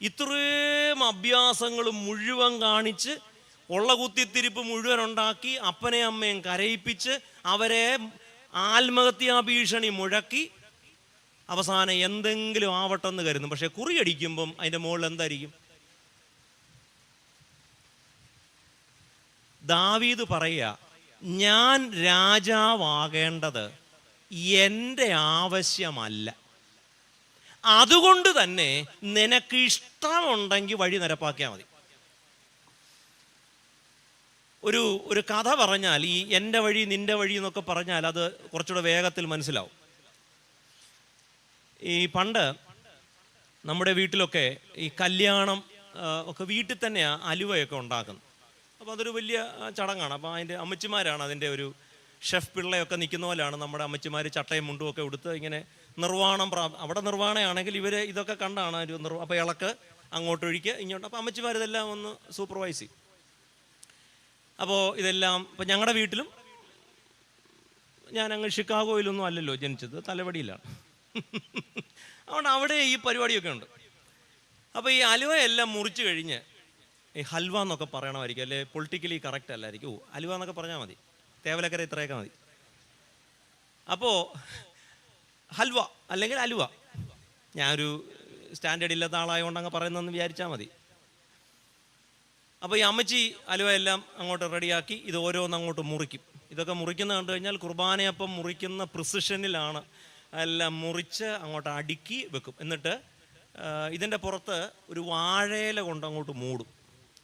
ഇത്രയും അഭ്യാസങ്ങൾ മുഴുവൻ കാണിച്ച് ഉള്ള കുത്തിത്തിരിപ്പ് മുഴുവൻ ഉണ്ടാക്കി അപ്പനെയും അമ്മയും കരയിപ്പിച്ച് അവരെ ആത്മഹത്യാ ഭീഷണി മുഴക്കി അവസാനം എന്തെങ്കിലും ആവട്ടെന്ന് കരുതും. പക്ഷെ കുറിയടിക്കുമ്പം അതിൻ്റെ മുകളിൽ എന്തായിരിക്കും? ദാവീദ് പറയുക, ഞാൻ രാജാവാകേണ്ടത് എൻ്റെ ആവശ്യമല്ല, അതുകൊണ്ട് തന്നെ നിനക്ക് ഇഷ്ടമുണ്ടെങ്കിൽ വഴി നിരപ്പാക്കിയാൽ മതി. ഒരു കഥ പറഞ്ഞാൽ, ഈ എൻ്റെ വഴി നിൻ്റെ വഴി എന്നൊക്കെ പറഞ്ഞാൽ അത് കുറച്ചുകൂടെ വേഗത്തിൽ മനസ്സിലാവും. ഈ പണ്ട് നമ്മുടെ വീട്ടിലൊക്കെ ഈ കല്യാണം ഒക്കെ വീട്ടിൽ തന്നെയാണ് അലുവയൊക്കെ ഉണ്ടാക്കുന്നത്. അപ്പോൾ അതൊരു വലിയ ചടങ്ങാണ്. അപ്പോൾ അതിൻ്റെ അമ്മച്ചിമാരാണ് അതിൻ്റെ ഒരു ഷെഫ് പിള്ളയൊക്കെ നിൽക്കുന്ന പോലെയാണ് നമ്മുടെ അമ്മച്ചിമാർ ചട്ടയും മുണ്ടും ഒക്കെ ഉടുത്ത് ഇങ്ങനെ നിർവ്വാണം അവിടെ നിർവ്വാണയാണെങ്കിൽ ഇവർ ഇതൊക്കെ കണ്ടാണ് ഒരു അപ്പോൾ ഇളക്ക് അങ്ങോട്ടൊഴിക്കുക ഇങ്ങോട്ട്. അപ്പോൾ അമ്മച്ചിമാർ ഇതെല്ലാം ഒന്ന് സൂപ്പർവൈസ് ചെയ്യും. അപ്പോൾ ഇതെല്ലാം ഇപ്പം ഞങ്ങളുടെ വീട്ടിലും, ഞാൻ അങ്ങ് ഷിക്കാഗോയിലൊന്നും അല്ലല്ലോ ജനിച്ചത്, തലവടിയിലാണ്. അതുകൊണ്ട് അവിടെ ഈ പരിപാടിയൊക്കെ ഉണ്ട്. അപ്പോൾ ഈ അലുവ എല്ലാം മുറിച്ച് കഴിഞ്ഞ് ഈ ഹൽവ എന്നൊക്കെ പറയണമായിരിക്കും, അല്ലെ പൊളിറ്റിക്കലി കറക്റ്റ് അല്ലായിരിക്കും. അലുവ എന്നൊക്കെ പറഞ്ഞാൽ മതി, തേവലക്കര ഇത്രയൊക്കെ മതി. അപ്പോൾ ഹൽവ അല്ലെങ്കിൽ അലുവ, ഞാനൊരു സ്റ്റാൻഡേർഡ് ഇല്ലാത്ത ആളായതുകൊണ്ട് അങ്ങ് പറയുന്നതെന്ന് വിചാരിച്ചാൽ മതി. അപ്പോൾ ഈ അമ്മച്ചി അലുവ എല്ലാം അങ്ങോട്ട് റെഡിയാക്കി ഇത് ഓരോന്ന് അങ്ങോട്ട് മുറിക്കും. ഇതൊക്കെ മുറിക്കുന്ന കണ്ടു കഴിഞ്ഞാൽ കുർബാനയപ്പം മുറിക്കുന്ന പ്രിസിഷനിലാണ്. എല്ലാം മുറിച്ച് അങ്ങോട്ട് അടുക്കി വെക്കും. എന്നിട്ട് ഇതിൻ്റെ പുറത്ത് ഒരു വാഴയില കൊണ്ട് അങ്ങോട്ട് മൂടും.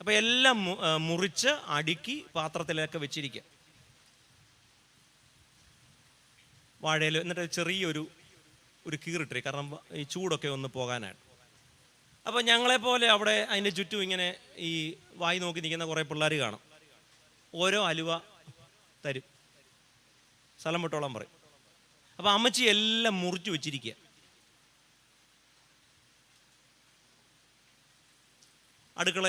അപ്പോൾ എല്ലാം മുറിച്ച് അടുക്കി പാത്രത്തിലൊക്കെ വെച്ചിരിക്കുക, വാഴയില. എന്നിട്ട് ചെറിയൊരു കീറിട്ടേ, കാരണം ഈ ചൂടൊക്കെ ഒന്ന് പോകാനായിട്ട്. അപ്പോൾ ഞങ്ങളെപ്പോലെ അവിടെ അതിൻ്റെ ചുറ്റും ഇങ്ങനെ ഈ വായി നോക്കി നിൽക്കുന്ന കുറേ പിള്ളേർ കാണും. ഓരോ അലുവ തരും, സ്ഥലം വിട്ടോളം പറയും. അപ്പോൾ അമ്മച്ചി എല്ലാം മുറിച്ച് വെച്ചിരിക്കുക. അടുക്കള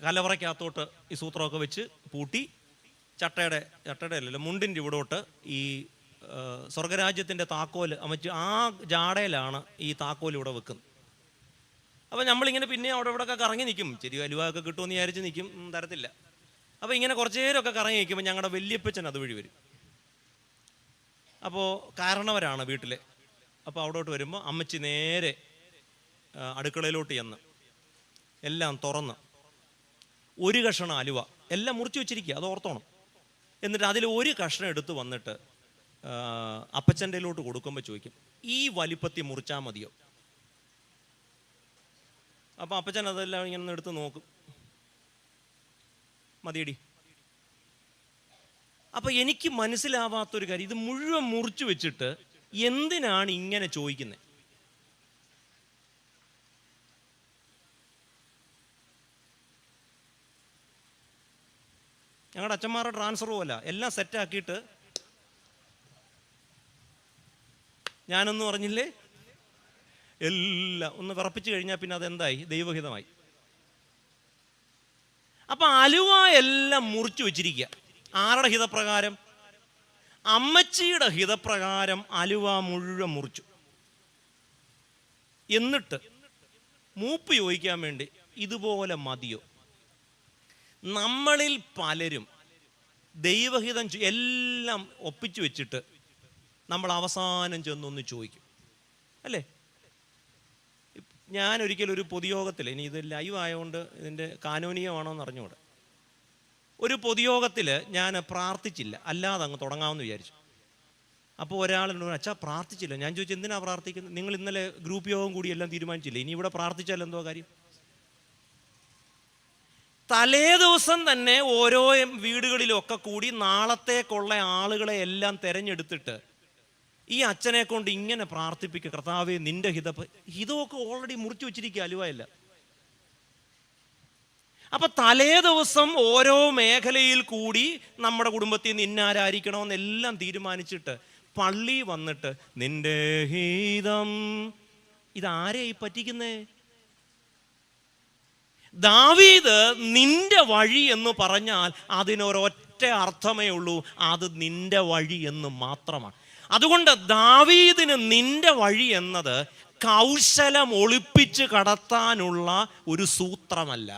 കലവറയ്ക്കകത്തോട്ട് ഈ സൂത്രമൊക്കെ വെച്ച് പൂട്ടി ചട്ടയുടെ അല്ലല്ലോ, മുണ്ടിൻ്റെ ഇവിടോട്ട് ഈ സ്വർഗരാജ്യത്തിൻ്റെ താക്കോൽ അമ്മച്ചി ആ ജാടയിലാണ് ഈ താക്കോൽ ഇവിടെ വെക്കുന്നത്. അപ്പോൾ നമ്മളിങ്ങനെ പിന്നെ അവിടെ ഇവിടെയൊക്കെ കറങ്ങി നിൽക്കും. ചെറിയ അലുവൊക്കെ കിട്ടുമെന്ന് വിചാരിച്ച് നിൽക്കും, തരത്തില്ല. അപ്പോൾ ഇങ്ങനെ കുറച്ച് നേരമൊക്കെ കറങ്ങി നിൽക്കുമ്പോൾ ഞങ്ങളുടെ വല്യപ്പച്ചൻ അതുവഴി വരും. അപ്പോൾ കാരണവരാണ് വീട്ടിലെ. അപ്പോൾ അവിടോട്ട് വരുമ്പോൾ അമ്മച്ചി നേരെ അടുക്കളയിലോട്ട് ചെന്ന് എല്ലാം തുറന്ന് ഒരു കഷ്ണം അലുവ എല്ലാം മുറിച്ച് വെച്ചിരിക്കുക, അത് ഓർത്തോണം. എന്നിട്ട് അതിൽ ഒരു കഷ്ണം എടുത്ത് വന്നിട്ട് അപ്പച്ചൻ്റെ കയ്യിലോട്ട് കൊടുക്കുമ്പോൾ ചോദിക്കും, ഈ വലിപ്പത്തിൽ മുറിച്ചാൽ മതിയോ? അപ്പം അപ്പച്ചൻ അതെല്ലാം ഇങ്ങനെ എടുത്ത് നോക്കും, മതിയടി. അപ്പം എനിക്ക് മനസ്സിലാവാത്തൊരു കാര്യം, ഇത് മുഴുവൻ മുറിച്ചു വെച്ചിട്ട് എന്തിനാണ് ഇങ്ങനെ ചോദിക്കുന്നത്? ഞങ്ങളുടെ അച്ഛന്മാരുടെ ട്രാൻസ്ഫറും അല്ല, എല്ലാം സെറ്റാക്കിയിട്ട് ഞാനൊന്നും അറിഞ്ഞില്ലേ, എല്ലാം ഒന്ന് വിറപ്പിച്ചു കഴിഞ്ഞാൽ പിന്നെ അതെന്തായി? ദൈവഹിതമായി. അപ്പം അലുവ എല്ലാം മുറിച്ചു വെച്ചിരിക്കുക. ആരുടെ ഹിതപ്രകാരം? അമ്മച്ചിയുടെ ഹിതപ്രകാരം അലുവ മുഴുവൻ മുറിച്ചു. എന്നിട്ട് മൂപ്പ് ചോദിക്കാൻ വേണ്ടി ഇതുപോലെ മതിയോ? നമ്മളിൽ പലരും ദൈവഹിതം എല്ലാം ഒപ്പിച്ചു വെച്ചിട്ട് നമ്മൾ അവസാനം ചെന്നൊന്ന് ചോദിക്കും, അല്ലേ? ഞാൻ ഒരിക്കലും ഒരു പൊതുയോഗത്തിൽ, ഇനി ഇത് ലൈവ് ആയതുകൊണ്ട് ഇതിൻ്റെ കാനോനീയമാണോ എന്ന് അറിഞ്ഞുകൂടെ, ഒരു പൊതുയോഗത്തിൽ ഞാൻ പ്രാർത്ഥിച്ചില്ല, അല്ലാതെ അങ്ങ് തുടങ്ങാമെന്ന് വിചാരിച്ചു. അപ്പോൾ ഒരാളിനോട്, അച്ഛാ പ്രാർത്ഥിച്ചില്ല. ഞാൻ ചോദിച്ചു, എന്തിനാണ് പ്രാർത്ഥിക്കുന്നത്? നിങ്ങൾ ഇന്നലെ ഗ്രൂപ്പ് യോഗം കൂടി എല്ലാം തീരുമാനിച്ചില്ലേ, ഇനി ഇവിടെ പ്രാർത്ഥിച്ചാൽ എന്തോ കാര്യം? തലേ ദിവസം തന്നെ ഓരോ വീടുകളിലൊക്കെ കൂടി നാളത്തേക്കുള്ള ആളുകളെ എല്ലാം തിരഞ്ഞെടുത്തിട്ട് ഈ അച്ഛനെ കൊണ്ട് ഇങ്ങനെ പ്രാർത്ഥിപ്പിക്കുക, കർത്താവേ നിന്റെ ഹിതമൊക്കെ ഓൾറെഡി മുറിച്ചു വെച്ചിരിക്കുക, അലുവയല്ല. അപ്പൊ തലേ ദിവസം ഓരോ മേഖലയിൽ കൂടി നമ്മുടെ കുടുംബത്തിൽ നിന്ന് ഇന്നാരായിരിക്കണമെന്നെല്ലാം തീരുമാനിച്ചിട്ട് പള്ളി വന്നിട്ട് നിന്റെ ഹിതം, ഇതാരെ ഈ പറ്റിക്കുന്നേ? ദാവീദ് നിന്റെ വഴി എന്ന് പറഞ്ഞാൽ അതിനൊരൊറ്റ അർത്ഥമേ ഉള്ളൂ, അത് നിന്റെ വഴി എന്ന് മാത്രമാണ്. അതുകൊണ്ട് ദാവീദിന് നിന്റെ വഴി എന്നത് കൗശലം ഒളിപ്പിച്ച് കടത്താനുള്ള ഒരു സൂത്രമല്ല.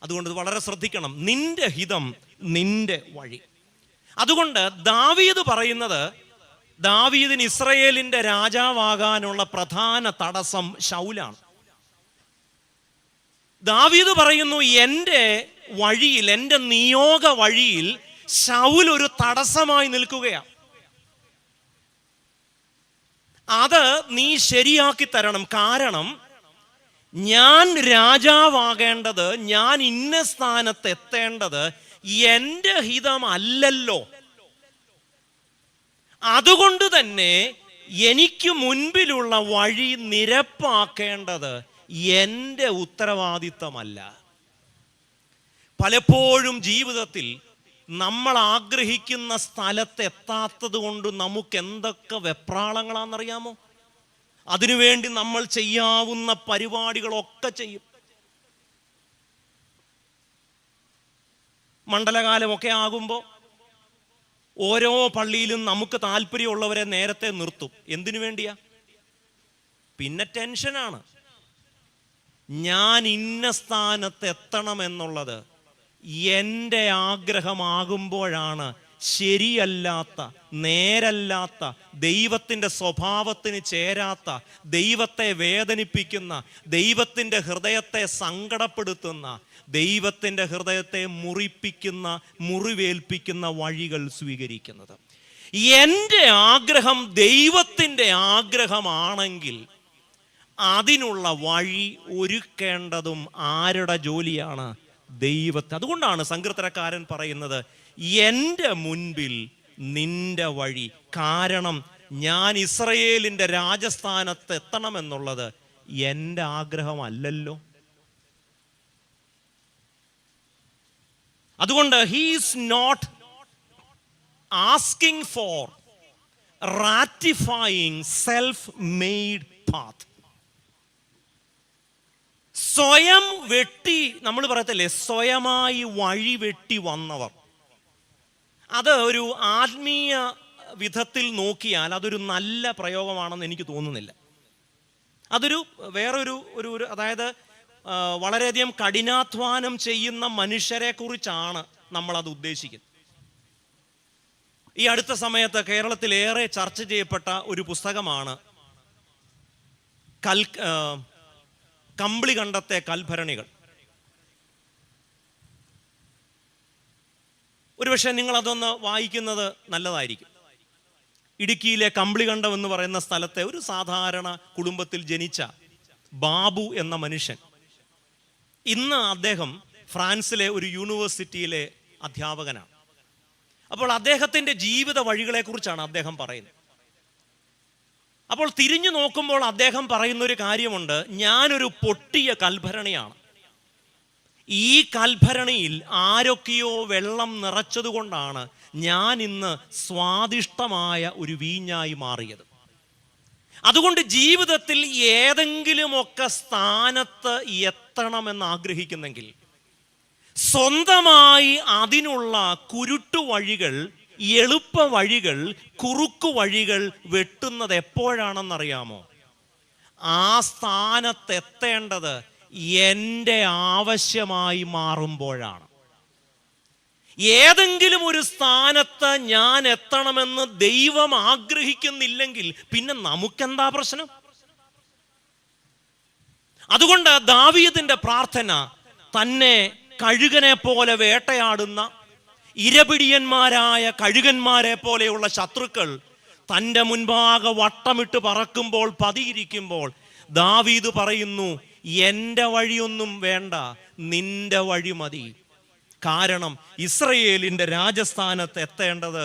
അതുകൊണ്ട് ഇത് വളരെ ശ്രദ്ധിക്കണം, നിന്റെ ഹിതം നിന്റെ വഴി. അതുകൊണ്ട് ദാവീദ് പറയുന്നത്, ദാവീദിന് ഇസ്രയേലിന്റെ രാജാവാകാനുള്ള പ്രധാന തടസ്സം ശൗലാണ്. ദാവീദ് പറയുന്നു, എൻ്റെ വഴിയിൽ, എൻ്റെ നിയോഗ വഴിയിൽ ശൗൽ ഒരു തടസ്സമായി നിൽക്കുകയാണ്. അത് നീ ശരിയാക്കി തരണം. കാരണം ഞാൻ രാജാവാകേണ്ടത്, ഞാൻ ഇന്ന സ്ഥാനത്ത് എത്തേണ്ടത് എൻ്റെ ഹിതമല്ലല്ലോ. അതുകൊണ്ട് തന്നെ എനിക്ക് മുൻപിലുള്ള വഴി നിരപ്പാക്കേണ്ടത് എൻ്റെ ഉത്തരവാദിത്തമല്ല. പലപ്പോഴും ജീവിതത്തിൽ നമ്മൾ ആഗ്രഹിക്കുന്ന സ്ഥലത്ത് എത്താത്തത് കൊണ്ട് നമുക്ക് എന്തൊക്കെ വെപ്രാളങ്ങളാണെന്നറിയാമോ? അതിനുവേണ്ടി നമ്മൾ ചെയ്യാവുന്ന പരിപാടികളൊക്കെ ചെയ്യും. മണ്ഡലകാലമൊക്കെ ആകുമ്പോൾ ഓരോ പള്ളിയിലും നമുക്ക് താല്പര്യമുള്ളവരെ നേരത്തെ നിർത്തും. എന്തിനു വേണ്ടിയാ? പിന്നെ ടെൻഷനാണ്. ഞാൻ ഇന്ന സ്ഥാനത്ത് എത്തണമെന്നുള്ളത് എൻ്റെ ആഗ്രഹമാകുമ്പോഴാണ് ശരിയല്ലാത്ത, നേരല്ലാത്ത, ദൈവത്തിൻ്റെ സ്വഭാവത്തിന് ചേരാത്ത, ദൈവത്തെ വേദനിപ്പിക്കുന്ന, ദൈവത്തിൻ്റെ ഹൃദയത്തെ സങ്കടപ്പെടുത്തുന്ന, ദൈവത്തിൻ്റെ ഹൃദയത്തെ മുറിപ്പിക്കുന്ന, മുറിവേൽപ്പിക്കുന്ന വഴികൾ സ്വീകരിക്കുന്നത്. എൻ്റെ ആഗ്രഹം ദൈവത്തിൻ്റെ ആഗ്രഹമാണെങ്കിൽ അതിനുള്ള വഴി ഒരുക്കേണ്ടതും ആരുടെ ജോലിയാണ്? ദൈവത്തെ. അതുകൊണ്ടാണ് സങ്കീർത്തനക്കാരൻ പറയുന്നത്, എൻ്റെ മുൻപിൽ നിന്റെ വഴി. കാരണം ഞാൻ ഇസ്രയേലിൻ്റെ രാജസ്ഥാനത്ത് എത്തണമെന്നുള്ളത് എൻ്റെ ആഗ്രഹമല്ലല്ലോ. അതുകൊണ്ട് he's not asking for ratifying self made path. സ്വയം വെട്ടി, നമ്മൾ പറയത്തില്ലേ, സ്വയമായി വഴി വെട്ടി വന്നവർ. അത് ഒരു ആത്മീയ വിധത്തിൽ നോക്കിയാൽ അതൊരു നല്ല പ്രയോഗമാണെന്ന് എനിക്ക് തോന്നുന്നില്ല. അതൊരു വേറൊരു അതായത് വളരെയധികം കഠിനാധ്വാനം ചെയ്യുന്ന മനുഷ്യരെ കുറിച്ചാണ് നമ്മളത് ഉദ്ദേശിക്കുന്നത്. ഈ അടുത്ത സമയത്ത് കേരളത്തിലേറെ ചർച്ച ചെയ്യപ്പെട്ട ഒരു പുസ്തകമാണ് കമ്പിളികണ്ടത്തെ കൽഭരണികൾ. ഒരുപക്ഷെ നിങ്ങളതൊന്ന് വായിക്കുന്നത് നല്ലതായിരിക്കും. ഇടുക്കിയിലെ കമ്പിളികണ്ടം എന്ന് പറയുന്ന സ്ഥലത്തെ ഒരു സാധാരണ കുടുംബത്തിൽ ജനിച്ച ബാബു എന്ന മനുഷ്യൻ, ഇന്ന് അദ്ദേഹം ഫ്രാൻസിലെ ഒരു യൂണിവേഴ്സിറ്റിയിലെ അധ്യാപകനാണ്. അപ്പോൾ അദ്ദേഹത്തിൻ്റെ ജീവിത വഴികളെക്കുറിച്ചാണ് അദ്ദേഹം പറയുന്നത്. അപ്പോൾ തിരിഞ്ഞു നോക്കുമ്പോൾ അദ്ദേഹം പറയുന്നൊരു കാര്യമുണ്ട്, ഞാനൊരു പൊട്ടിയ കൽഭരണിയാണ്. ഈ കൽഭരണിയിൽ ആരൊക്കെയോ വെള്ളം നിറച്ചതുകൊണ്ടാണ് ഞാൻ ഇന്ന് സ്വാദിഷ്ടമായ ഒരു വീഞ്ഞായി മാറിയത്. അതുകൊണ്ട് ജീവിതത്തിൽ ഏതെങ്കിലുമൊക്കെ സ്ഥാനത്ത് എത്തണമെന്ന് ആഗ്രഹിക്കുന്നെങ്കിൽ സ്വന്തമായി അതിനുള്ള കുരുട്ടു വഴികൾ, എളുപ്പ വഴികൾ, കുറുക്കു വഴികൾ വെട്ടുന്നത് എപ്പോഴാണെന്നറിയാമോ? ആ സ്ഥാനത്തെത്തേണ്ടത് എൻ്റെ ആവശ്യമായി മാറുമ്പോഴാണ്. ഏതെങ്കിലും ഒരു സ്ഥാനത്ത് ഞാൻ എത്തണമെന്ന് ദൈവം ആഗ്രഹിക്കുന്നില്ലെങ്കിൽ പിന്നെ നമുക്കെന്താ പ്രശ്നം? അതുകൊണ്ട് ദാവീദിന്റെ പ്രാർത്ഥന, തന്നെ കഴുകനെ പോലെ വേട്ടയാടുന്ന ഇരപിടിയന്മാരായ കഴുകന്മാരെ പോലെയുള്ള ശത്രുക്കൾ തൻ്റെ മുൻപാകെ വട്ടമിട്ട് പറക്കുമ്പോൾ, പതിയിരിക്കുമ്പോൾ ദാവീദ് പറയുന്നു, എൻ്റെ വഴിയൊന്നും വേണ്ട, നിന്റെ വഴി മതി. കാരണം ഇസ്രയേലിൻ്റെ രാജസ്ഥാനത്ത് എത്തേണ്ടത്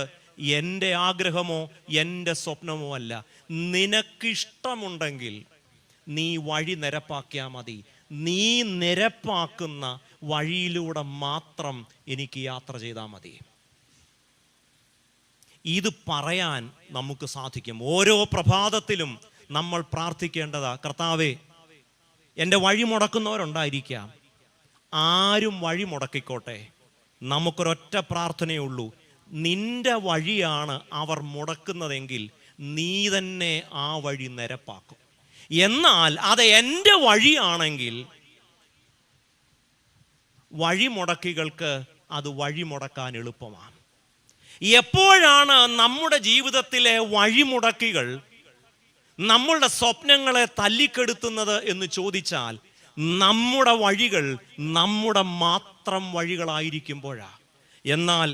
എൻ്റെ ആഗ്രഹമോ എൻ്റെ സ്വപ്നമോ അല്ല. നിനക്കിഷ്ടമുണ്ടെങ്കിൽ നീ വഴി നിരപ്പാക്കിയാൽ മതി. നീ നിരപ്പാക്കുന്ന വഴിയിലൂടെ മാത്രം എനിക്ക് യാത്ര ചെയ്താൽ മതി. ഇത് പറയാൻ നമുക്ക് സാധിക്കും. ഓരോ പ്രഭാതത്തിലും നമ്മൾ പ്രാർത്ഥിക്കേണ്ടതാ, കർത്താവേ, എൻ്റെ വഴി മുടക്കുന്നവരുണ്ടായിരിക്കാം, ആരും വഴി മുടക്കിക്കോട്ടെ, നമുക്കൊരൊറ്റ പ്രാർത്ഥനയുള്ളൂ, നിന്റെ വഴിയാണ് അവർ മുടക്കുന്നതെങ്കിൽ നീ തന്നെ ആ വഴി നിരപ്പാക്കും. എന്നാൽ അത് എൻ്റെ വഴിയാണെങ്കിൽ വഴിമുടക്കികൾക്ക് അത് വഴിമുടക്കാൻ എളുപ്പമാണ്. എപ്പോഴാണ് നമ്മുടെ ജീവിതത്തിലെ വഴിമുടക്കികൾ നമ്മളുടെ സ്വപ്നങ്ങളെ തല്ലിക്കെടുത്തുന്നത് എന്ന് ചോദിച്ചാൽ, നമ്മുടെ വഴികൾ നമ്മുടെ മാത്രം വഴികളായിരിക്കുമ്പോഴാണ്. എന്നാൽ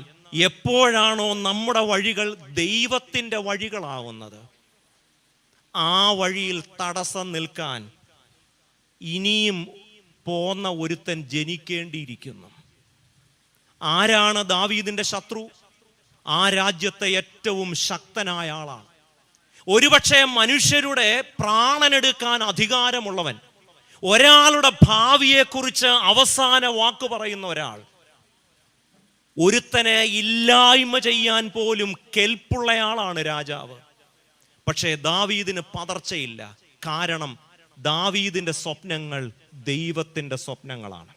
എപ്പോഴാണോ നമ്മുടെ വഴികൾ ദൈവത്തിൻ്റെ വഴികളാവുന്നത്, ആ വഴിയിൽ തടസ്സം നിൽക്കാൻ ഇനിയും പോന്ന ഒരുത്തൻ ജനിക്കേണ്ടിയിരിക്കുന്നു. ആരാണ് ദാവീദിന്റെ ശത്രു? ആ രാജ്യത്തെ ഏറ്റവും ശക്തനായ ആളാണ്. ഒരുപക്ഷെ മനുഷ്യരുടെ പ്രാണനെടുക്കാൻ അധികാരമുള്ളവൻ, ഒരാളുടെ ഭാവിയെക്കുറിച്ച് അവസാന വാക്ക് പറയുന്ന ഒരാൾ, ഒരുത്തനെ ഇല്ലായ്മ ചെയ്യാൻ പോലും കെൽപ്പുള്ളയാളാണ് രാജാവ്. പക്ഷേ ദാവീദിന് പതർച്ചയില്ല. കാരണം ദാവീദിന്റെ സ്വപ്നങ്ങൾ ദൈവത്തിൻ്റെ സ്വപ്നങ്ങളാണ്.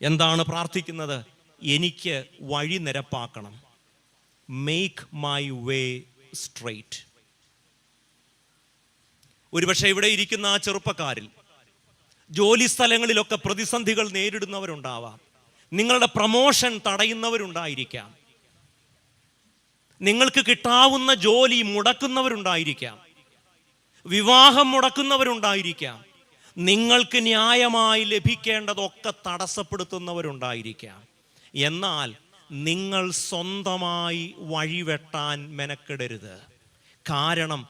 എന്താണ് പ്രാർത്ഥിക്കുന്നത്? എനിക്ക് വഴി നിരപ്പാക്കണം. Make my way straight. ഒരുപക്ഷെ ഇവിടെ ഇരിക്കുന്ന ആ ചെറുപ്പക്കാരിൽ ജോലി സ്ഥലങ്ങളിലൊക്കെ പ്രതിസന്ധികൾ നേരിടുന്നവരുണ്ടാവാം. നിങ്ങളുടെ പ്രമോഷൻ തടയുന്നവരുണ്ടായിരിക്കാം. നിങ്ങൾക്ക് കിട്ടാവുന്ന ജോലി മുടക്കുന്നവരുണ്ടായിരിക്കാം. വിവാഹം മുടക്കുന്നവരുണ്ടായിരിക്കാം. നിങ്ങൾക്ക് ന്യായമായി ലഭിക്കേണ്ടതൊക്കെ തടസ്സപ്പെടുത്തുന്നവരുണ്ടായിരിക്കാം. എന്നാൽ നിങ്ങൾ സ്വന്തമായി വഴിവെട്ടാൻ മെനക്കെടരുത്. കാരണം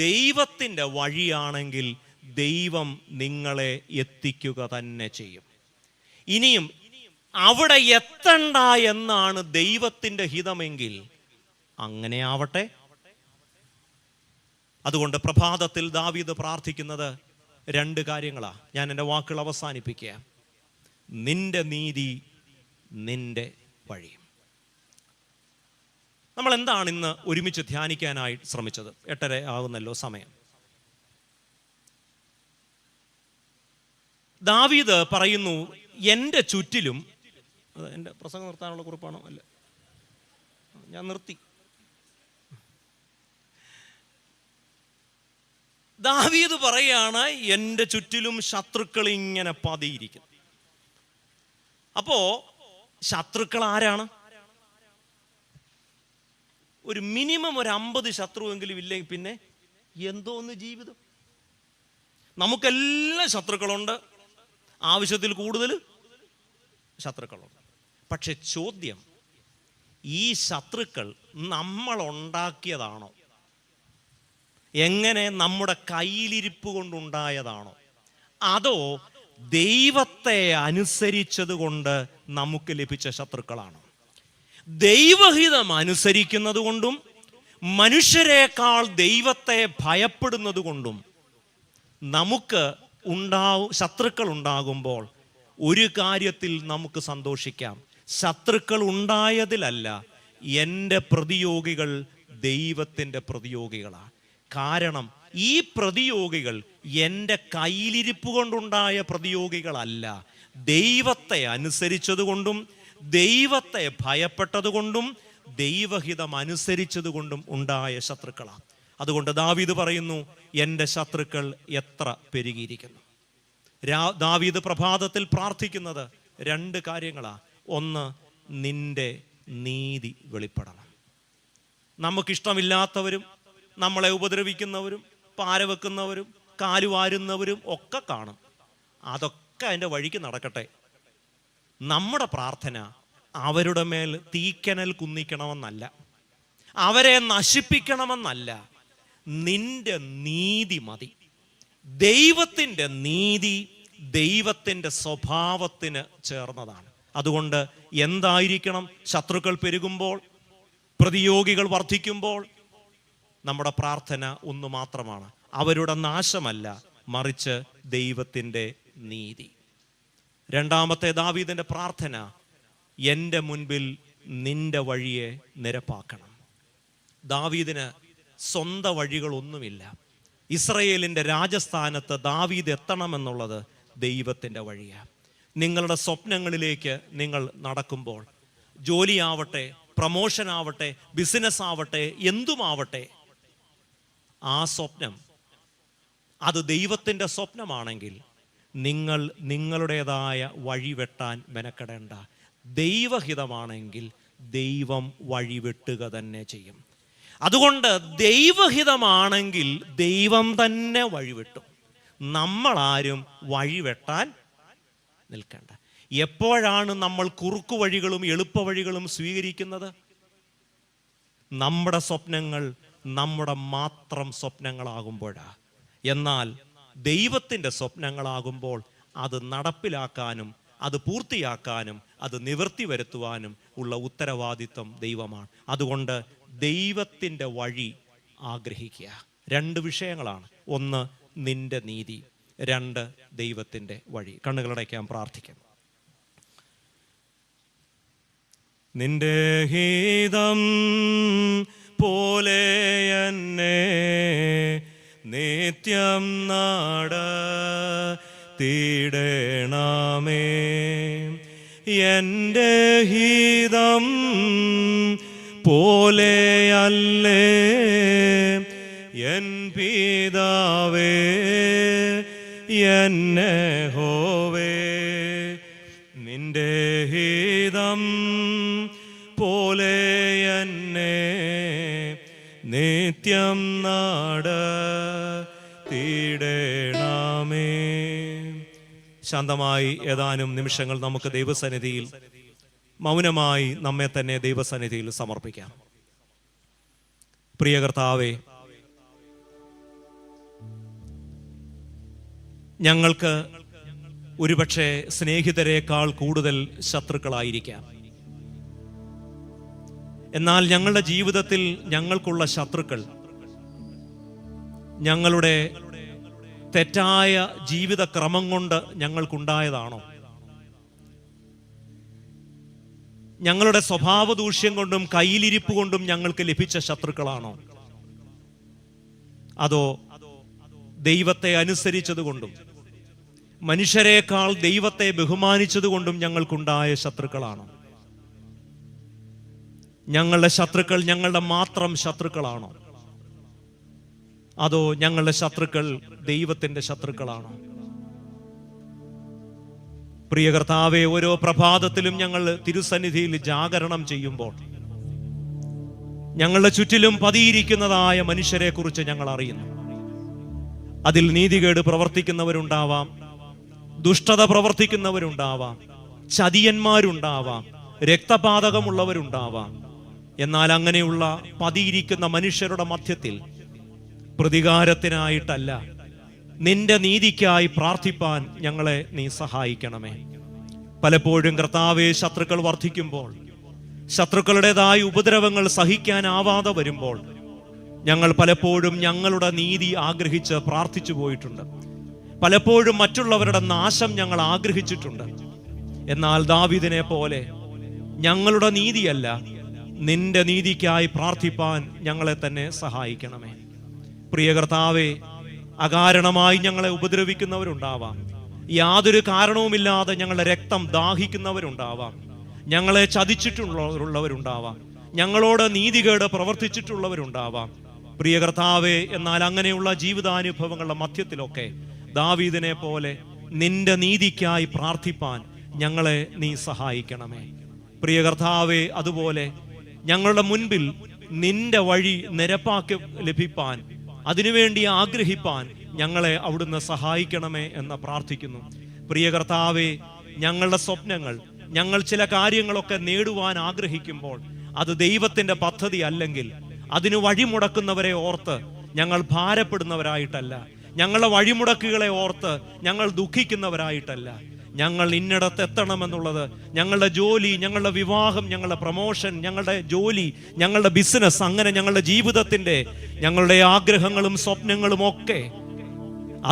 ദൈവത്തിൻ്റെ വഴിയാണെങ്കിൽ ദൈവം നിങ്ങളെ എത്തിക്കുക തന്നെ ചെയ്യും. ഇനിയും അവിടെ എത്തണ്ട എന്നാണ് ദൈവത്തിൻ്റെ ഹിതമെങ്കിൽ അങ്ങനെ ആവട്ടെ. അതുകൊണ്ട് പ്രഭാതത്തിൽ ദാവീദ് പ്രാർത്ഥിക്കുന്നത് 2 കാര്യങ്ങളാണ്. ഞാൻ എൻ്റെ വാക്കുകൾ അവസാനിപ്പിക്കുക. നിന്റെ നീതി, നിന്റെ വഴി. നമ്മൾ എന്താണ് ഇന്ന് ഒരുമിച്ച് ധ്യാനിക്കാനായി ശ്രമിച്ചത്? 8:30 ആകുന്നല്ലോ സമയം. ദാവീദ് പറയുന്നു, എൻ്റെ ചുറ്റിലും, എൻ്റെ പ്രസംഗം നിർത്താനുള്ള കുറിപ്പാണോ? അല്ല, ഞാൻ നിർത്തി. ദാവീദ് പറയാണ്, എൻ്റെ ചുറ്റിലും ശത്രുക്കൾ ഇങ്ങനെ പതിയിരിക്കുന്നു. അപ്പോ ശത്രുക്കൾ ആരാണ്? ഒരു മിനിമം ഒരു 50 ശത്രുവെങ്കിലും ഇല്ലെങ്കിൽ പിന്നെ എന്തോന്ന് ജീവിതം. നമുക്കെല്ലാം ശത്രുക്കളുണ്ട്, ആവശ്യത്തിൽ കൂടുതൽ ശത്രുക്കളുണ്ട്. പക്ഷെ ചോദ്യം, ഈ ശത്രുക്കൾ നമ്മൾ ഉണ്ടാക്കിയതാണോ? എങ്ങനെ നമ്മുടെ കയ്യിലിരിപ്പ് കൊണ്ടുണ്ടായതാണോ? അതോ ദൈവത്തെ അനുസരിച്ചത് കൊണ്ട് നമുക്ക് ലഭിച്ച ശത്രുക്കളാണോ? ദൈവഹിതം അനുസരിക്കുന്നത് കൊണ്ടും മനുഷ്യരെക്കാൾ ദൈവത്തെ ഭയപ്പെടുന്നത് കൊണ്ടും നമുക്ക് ശത്രുക്കൾ ഉണ്ടാകുമ്പോൾ ഒരു കാര്യത്തിൽ നമുക്ക് സന്തോഷിക്കാം. ശത്രുക്കൾ ഉണ്ടായതിലല്ല, എൻ്റെ പ്രതിയോഗികൾ ദൈവത്തിൻ്റെ പ്രതിയോഗികളാണ്. കാരണം ഈ പ്രതിയോഗികൾ എൻ്റെ കയ്യിലിരിപ്പ് കൊണ്ടുണ്ടായ പ്രതിയോഗികളല്ല, ദൈവത്തെ അനുസരിച്ചതുകൊണ്ടും ദൈവത്തെ ഭയപ്പെട്ടതുകൊണ്ടും ദൈവഹിതം അനുസരിച്ചതുകൊണ്ടും ഉണ്ടായ ശത്രുക്കളാണ്. അതുകൊണ്ട് ദാവീദ് പറയുന്നു, എൻ്റെ ശത്രുക്കൾ എത്ര പെരുകിയിരിക്കുന്നു. ദാവീദ് പ്രഭാതത്തിൽ പ്രാർത്ഥിക്കുന്നത് 2 കാര്യങ്ങളാണ്. ഒന്ന്, നിന്റെ നീതി വെളിപ്പെടണം. നമുക്കിഷ്ടമില്ലാത്തവരും നമ്മളെ ഉപദ്രവിക്കുന്നവരും പാരവെക്കുന്നവരും കാലുവാരുന്നവരും ഒക്കെ കാണും. അതൊക്കെ അതിൻ്റെ വഴിക്ക് നടക്കട്ടെ. നമ്മുടെ പ്രാർത്ഥന അവരുടെ മേൽ തീക്കനൽ കുന്നിക്കണമെന്നല്ല, അവരെ നശിപ്പിക്കണമെന്നല്ല. നിന്റെ നീതി മതി. ദൈവത്തിൻ്റെ നീതി ദൈവത്തിൻ്റെ സ്വഭാവത്തിന് ചേർന്നതാണ്. അതുകൊണ്ട് എന്തായിരിക്കണം? ശത്രുക്കൾ പെരുകുമ്പോൾ, പ്രതിയോഗികൾ വർദ്ധിക്കുമ്പോൾ നമ്മുടെ പ്രാർത്ഥന ഒന്ന് മാത്രമാണ്, അവരുടെ നാശമല്ല, മറിച്ച് ദൈവത്തിൻ്റെ നീതി. രണ്ടാമത്തെ ദാവീദിന്റെ പ്രാർത്ഥന, എൻ്റെ മുൻപിൽ നിന്റെ വഴിയെ നിരപ്പാക്കണം. ദാവീദിന് സ്വന്തം വഴികളൊന്നുമില്ല. ഇസ്രയേലിൻ്റെ രാജസ്ഥാനത്ത് ദാവീദ് എത്തണമെന്നുള്ളത് ദൈവത്തിൻ്റെ വഴിയാണ്. നിങ്ങളുടെ സ്വപ്നങ്ങളിലേക്ക് നിങ്ങൾ നടക്കുമ്പോൾ, ജോലിയാവട്ടെ, പ്രമോഷൻ ആവട്ടെ, ബിസിനസ് ആവട്ടെ, എന്തുമാവട്ടെ, ആ സ്വപ്നം അത് ദൈവത്തിൻ്റെ സ്വപ്നമാണെങ്കിൽ നിങ്ങൾ നിങ്ങളുടേതായ വഴി വെട്ടാൻ മെനക്കെടേണ്ട. ദൈവഹിതമാണെങ്കിൽ ദൈവം വഴിവെട്ടുക തന്നെ ചെയ്യും. അതുകൊണ്ട് ദൈവഹിതമാണെങ്കിൽ ദൈവം തന്നെ വഴിവെട്ടും. നമ്മളാരും വഴിവെട്ടാൻ നിൽക്കണ്ട. എപ്പോഴാണ് നമ്മൾ കുറുക്കു വഴികളും എളുപ്പ വഴികളും സ്വീകരിക്കുന്നത്? നമ്മുടെ സ്വപ്നങ്ങൾ നമ്മുടെ മാത്രം സ്വപ്നങ്ങളാകുമ്പോഴാണ്. എന്നാൽ ദൈവത്തിൻ്റെ സ്വപ്നങ്ങളാകുമ്പോൾ അത് നടപ്പിലാക്കാനും അത് പൂർത്തിയാക്കാനും അത് നിവൃത്തി വരുത്തുവാനും ഉള്ള ഉത്തരവാദിത്വം ദൈവമാണ്. അതുകൊണ്ട് ദൈവത്തിൻ്റെ വഴി ആഗ്രഹിക്കുക. 2 വിഷയങ്ങളാണ്. ഒന്ന്, നിന്റെ നീതി. 2, ദൈവത്തിൻ്റെ വഴി. കണ്ണുകളടയ്ക്കാൻ പ്രാർത്ഥിക്കാം. നിന്റെ ഹിതം പോലെ എന്നെ നിത്യം നടത്തിയിടണമേ. എൻ്റെ ഹിതം പോലെയല്ലേ എൻ പിതാവേ, എന്നെ ഹോവേ, നിന്റെ ഹിതം പോലെ എന്നെ നിത്യം നടത്തിയിടണമേ. ശാന്തമായി ഏതാനും നിമിഷങ്ങൾ നമുക്ക് ദൈവസന്നിധിയിൽ മൗനമായി നമ്മെ തന്നെ ദൈവസന്നിധിയിൽ സമർപ്പിക്കാം. പ്രിയ കർത്താവേ, ഞങ്ങൾക്ക് ഒരുപക്ഷെ സ്നേഹിതരെക്കാൾ കൂടുതൽ ശത്രുക്കളായിരിക്കാം. എന്നാൽ ഞങ്ങളുടെ ജീവിതത്തിൽ ഞങ്ങൾക്കുള്ള ശത്രുക്കൾ ഞങ്ങളുടെ തെറ്റായ ജീവിതക്രമം കൊണ്ട് ഞങ്ങൾക്കുണ്ടായതാണോ? ഞങ്ങളുടെ സ്വഭാവ ദൂഷ്യം കൊണ്ടും കയ്യിലിരിപ്പ് കൊണ്ടും ഞങ്ങൾക്ക് ലഭിച്ച ശത്രുക്കളാണോ? അതോ ദൈവത്തെ അനുസരിച്ചതുകൊണ്ടും മനുഷ്യരെക്കാൾ ദൈവത്തെ ബഹുമാനിച്ചതുകൊണ്ടും ഞങ്ങൾക്കുണ്ടായ ശത്രുക്കളാണോ? ഞങ്ങളുടെ ശത്രുക്കൾ ഞങ്ങളുടെ മാത്രം ശത്രുക്കളാണോ? അതോ ഞങ്ങളുടെ ശത്രുക്കൾ ദൈവത്തിന്റെ ശത്രുക്കളാണോ? പ്രിയ കർത്താവേ, ഓരോ പ്രഭാതത്തിലും ഞങ്ങൾ തിരുസന്നിധിയിൽ ജാഗരണം ചെയ്യുമ്പോൾ ഞങ്ങളുടെ ചുറ്റിലും പതിയിരിക്കുന്നതായ മനുഷ്യരെ കുറിച്ച് ഞങ്ങൾ അറിയുന്നു. അതിൽ നീതികേട് പ്രവർത്തിക്കുന്നവരുണ്ടാവാം, ദുഷ്ടത പ്രവർത്തിക്കുന്നവരുണ്ടാവാം, ചതിയന്മാരുണ്ടാവാം, രക്തപാതകമുള്ളവരുണ്ടാവാം. എന്നാൽ അങ്ങനെയുള്ള പതിയിരിക്കുന്ന മനുഷ്യരുടെ മധ്യത്തിൽ പ്രതികാരത്തിനായിട്ടല്ല, നിന്റെ നീതിക്കായി പ്രാർത്ഥിപ്പാൻ ഞങ്ങളെ നീ സഹായിക്കണമേ. പലപ്പോഴും കർത്താവേ, ശത്രുക്കൾ വർദ്ധിക്കുമ്പോൾ, ശത്രുക്കളുടേതായ ഉപദ്രവങ്ങൾ സഹിക്കാനാവാതെ വരുമ്പോൾ ഞങ്ങൾ പലപ്പോഴും ഞങ്ങളുടെ നീതി ആഗ്രഹിച്ച് പ്രാർത്ഥിച്ചു പോയിട്ടുണ്ട്. പലപ്പോഴും മറ്റുള്ളവരുടെ നാശം ഞങ്ങൾ ആഗ്രഹിച്ചിട്ടുണ്ട്. എന്നാൽ ദാവീദിനെ പോലെ ഞങ്ങളുടെ നീതിയല്ല, നിന്റെ നീതിക്കായി പ്രാർത്ഥിപ്പാൻ ഞങ്ങളെ തന്നെ സഹായിക്കണമേ. പ്രിയ കർത്താവേ, അകാരണമായി ഞങ്ങളെ ഉപദ്രവിക്കുന്നവരുണ്ടാവാം, യാതൊരു കാരണവുമില്ലാതെ ഞങ്ങളുടെ രക്തം ദാഹിക്കുന്നവരുണ്ടാവാം, ഞങ്ങളെ ചതിച്ചിട്ടുള്ളവരുണ്ടാവാം, ഞങ്ങളോട് നീതികേട് പ്രവർത്തിച്ചിട്ടുള്ളവരുണ്ടാവാം. പ്രിയ കർത്താവേ, എന്നാൽ അങ്ങനെയുള്ള ജീവിതാനുഭവങ്ങളുടെ മധ്യത്തിലൊക്കെ ദാവീദിനെ പോലെ നിന്റെ നീതിക്കായി പ്രാർത്ഥിപ്പാൻ ഞങ്ങളെ നീ സഹായിക്കണമേ. പ്രിയ കർത്താവേ, അതുപോലെ ഞങ്ങളുടെ മുൻപിൽ നിന്റെ വഴി നിരപ്പാക്കി ലഭിപ്പാൻ, അതിനുവേണ്ടി ആഗ്രഹിപ്പാൻ ഞങ്ങളെ അവിടുന്ന് സഹായിക്കണമേ എന്ന് പ്രാർത്ഥിക്കുന്നു. പ്രിയ കർത്താവേ, ഞങ്ങളുടെ സ്വപ്നങ്ങൾ, ഞങ്ങൾ ചില കാര്യങ്ങളൊക്കെ നേടുവാൻ ആഗ്രഹിക്കുമ്പോൾ അത് ദൈവത്തിന്റെ പദ്ധതി അല്ലെങ്കിൽ അതിന് വഴിമുടക്കുന്നവരെ ഓർത്ത് ഞങ്ങൾ ഭാരപ്പെടുന്നവരായിട്ടല്ല, ഞങ്ങളുടെ വഴിമുടക്കുകളെ ഓർത്ത് ഞങ്ങൾ ദുഃഖിക്കുന്നവരായിട്ടല്ല. ഞങ്ങൾ ഇന്നിടത്ത് എത്തണമെന്നുള്ളത്, ഞങ്ങളുടെ ജോലി, ഞങ്ങളുടെ വിവാഹം, ഞങ്ങളുടെ പ്രമോഷൻ, ഞങ്ങളുടെ ജോലി, ഞങ്ങളുടെ ബിസിനസ്, അങ്ങനെ ഞങ്ങളുടെ ജീവിതത്തിന്റെ ഞങ്ങളുടെ ആഗ്രഹങ്ങളും സ്വപ്നങ്ങളും ഒക്കെ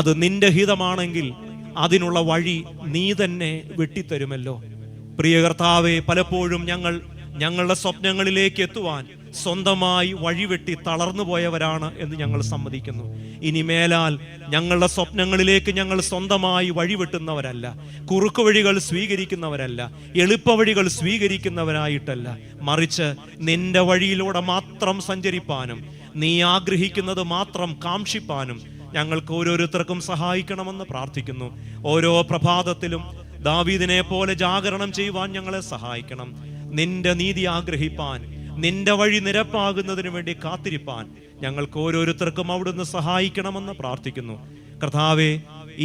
അത് നിന്റെ ഹിതമാണെങ്കിൽ അതിനുള്ള വഴി നീ തന്നെ വെട്ടിത്തരുമല്ലോ. പ്രിയ കർത്താവേ, പലപ്പോഴും ഞങ്ങളുടെ സ്വപ്നങ്ങളിലേക്ക് എത്തുവാൻ സ്വന്തമായി വഴിവെട്ടി തളർന്നു പോയവരാണ് എന്ന് ഞങ്ങൾ സമ്മതിക്കുന്നു. ഇനി മേലാൽ ഞങ്ങളുടെ സ്വപ്നങ്ങളിലേക്ക് ഞങ്ങൾ സ്വന്തമായി വഴിവെട്ടുന്നവരല്ല, കുറുക്കു വഴികൾ സ്വീകരിക്കുന്നവരല്ല, എളുപ്പവഴികൾ സ്വീകരിക്കുന്നവരായിട്ടല്ല, മറിച്ച് നിന്റെ വഴിയിലൂടെ മാത്രം സഞ്ചരിപ്പാനും നീ ആഗ്രഹിക്കുന്നത് മാത്രം കാംക്ഷിപ്പാനും ഞങ്ങൾക്ക് ഓരോരുത്തർക്കും സഹായിക്കണമെന്ന് പ്രാർത്ഥിക്കുന്നു. ഓരോ പ്രഭാതത്തിലും ദാവീദിനെ പോലെ ജാഗരണം ചെയ്യുവാൻ ഞങ്ങളെ സഹായിക്കണം. നിന്റെ നീതി ആഗ്രഹിപ്പാൻ, നിന്റെ വഴി നിരപ്പാകുന്നതിന് വേണ്ടി കാത്തിരിപ്പാൻ ഞങ്ങൾക്ക് ഓരോരുത്തർക്കും അവിടുന്ന് സഹായിക്കണമെന്ന് പ്രാർത്ഥിക്കുന്നു. കർത്താവേ,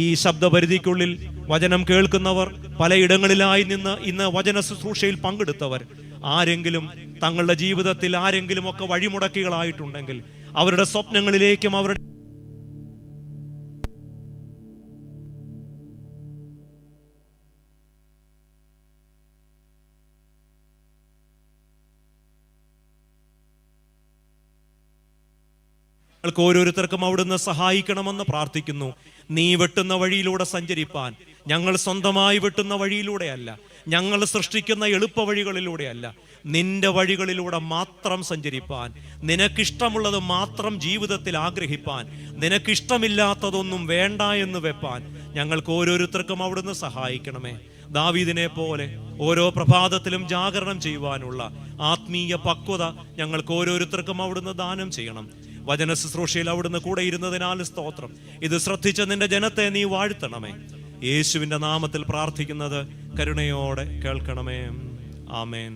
ഈ ശബ്ദപരിധിക്കുള്ളിൽ വചനം കേൾക്കുന്നവർ, പലയിടങ്ങളിലായി നിന്ന് ഇന്ന് വചന ശുശ്രൂഷയിൽ പങ്കെടുത്തവർ, ആരെങ്കിലും തങ്ങളുടെ ജീവിതത്തിൽ ആരെങ്കിലും ഒക്കെ വഴിമുടക്കികളായിട്ടുണ്ടെങ്കിൽ അവരുടെ സ്വപ്നങ്ങളിലേക്കും അവരുടെ ഞങ്ങൾക്ക് ഓരോരുത്തർക്കും അവിടുന്ന് സഹായിക്കണമെന്ന് പ്രാർത്ഥിക്കുന്നു. നീ വെട്ടുന്ന വഴിയിലൂടെ സഞ്ചരിപ്പാൻ, ഞങ്ങൾ സ്വന്തമായി വെട്ടുന്ന വഴിയിലൂടെയല്ല, ഞങ്ങൾ സൃഷ്ടിക്കുന്ന എളുപ്പ വഴികളിലൂടെയല്ല, നിന്റെ വഴികളിലൂടെ മാത്രം സഞ്ചരിപ്പാൻ, നിനക്കിഷ്ടമുള്ളത് മാത്രം ജീവിതത്തിൽ ആഗ്രഹിപ്പാൻ, നിനക്കിഷ്ടമില്ലാത്തതൊന്നും വേണ്ട എന്ന് വെപ്പാൻ ഞങ്ങൾക്ക് ഓരോരുത്തർക്കും അവിടുന്ന് സഹായിക്കണമേ. ദാവീദിനെ പോലെ ഓരോ പ്രഭാതത്തിലും ജാഗരണം ചെയ്യുവാനുള്ള ആത്മീയ പക്വത ഞങ്ങൾക്ക് ഓരോരുത്തർക്കും അവിടുന്ന് ദാനം ചെയ്യണം. വചന ശുശ്രൂഷയിൽ അവിടുന്ന് കൂടെ ഇരുന്നതിനാൽ സ്തോത്രം. ഇത് ശ്രദ്ധിച്ച നിന്റെ ജനത്തെ നീ വാഴ്ത്തണമേ. യേശുവിൻ്റെ നാമത്തിൽ പ്രാർത്ഥിക്കുന്നത് കരുണയോടെ കേൾക്കണമേ. ആമേൻ.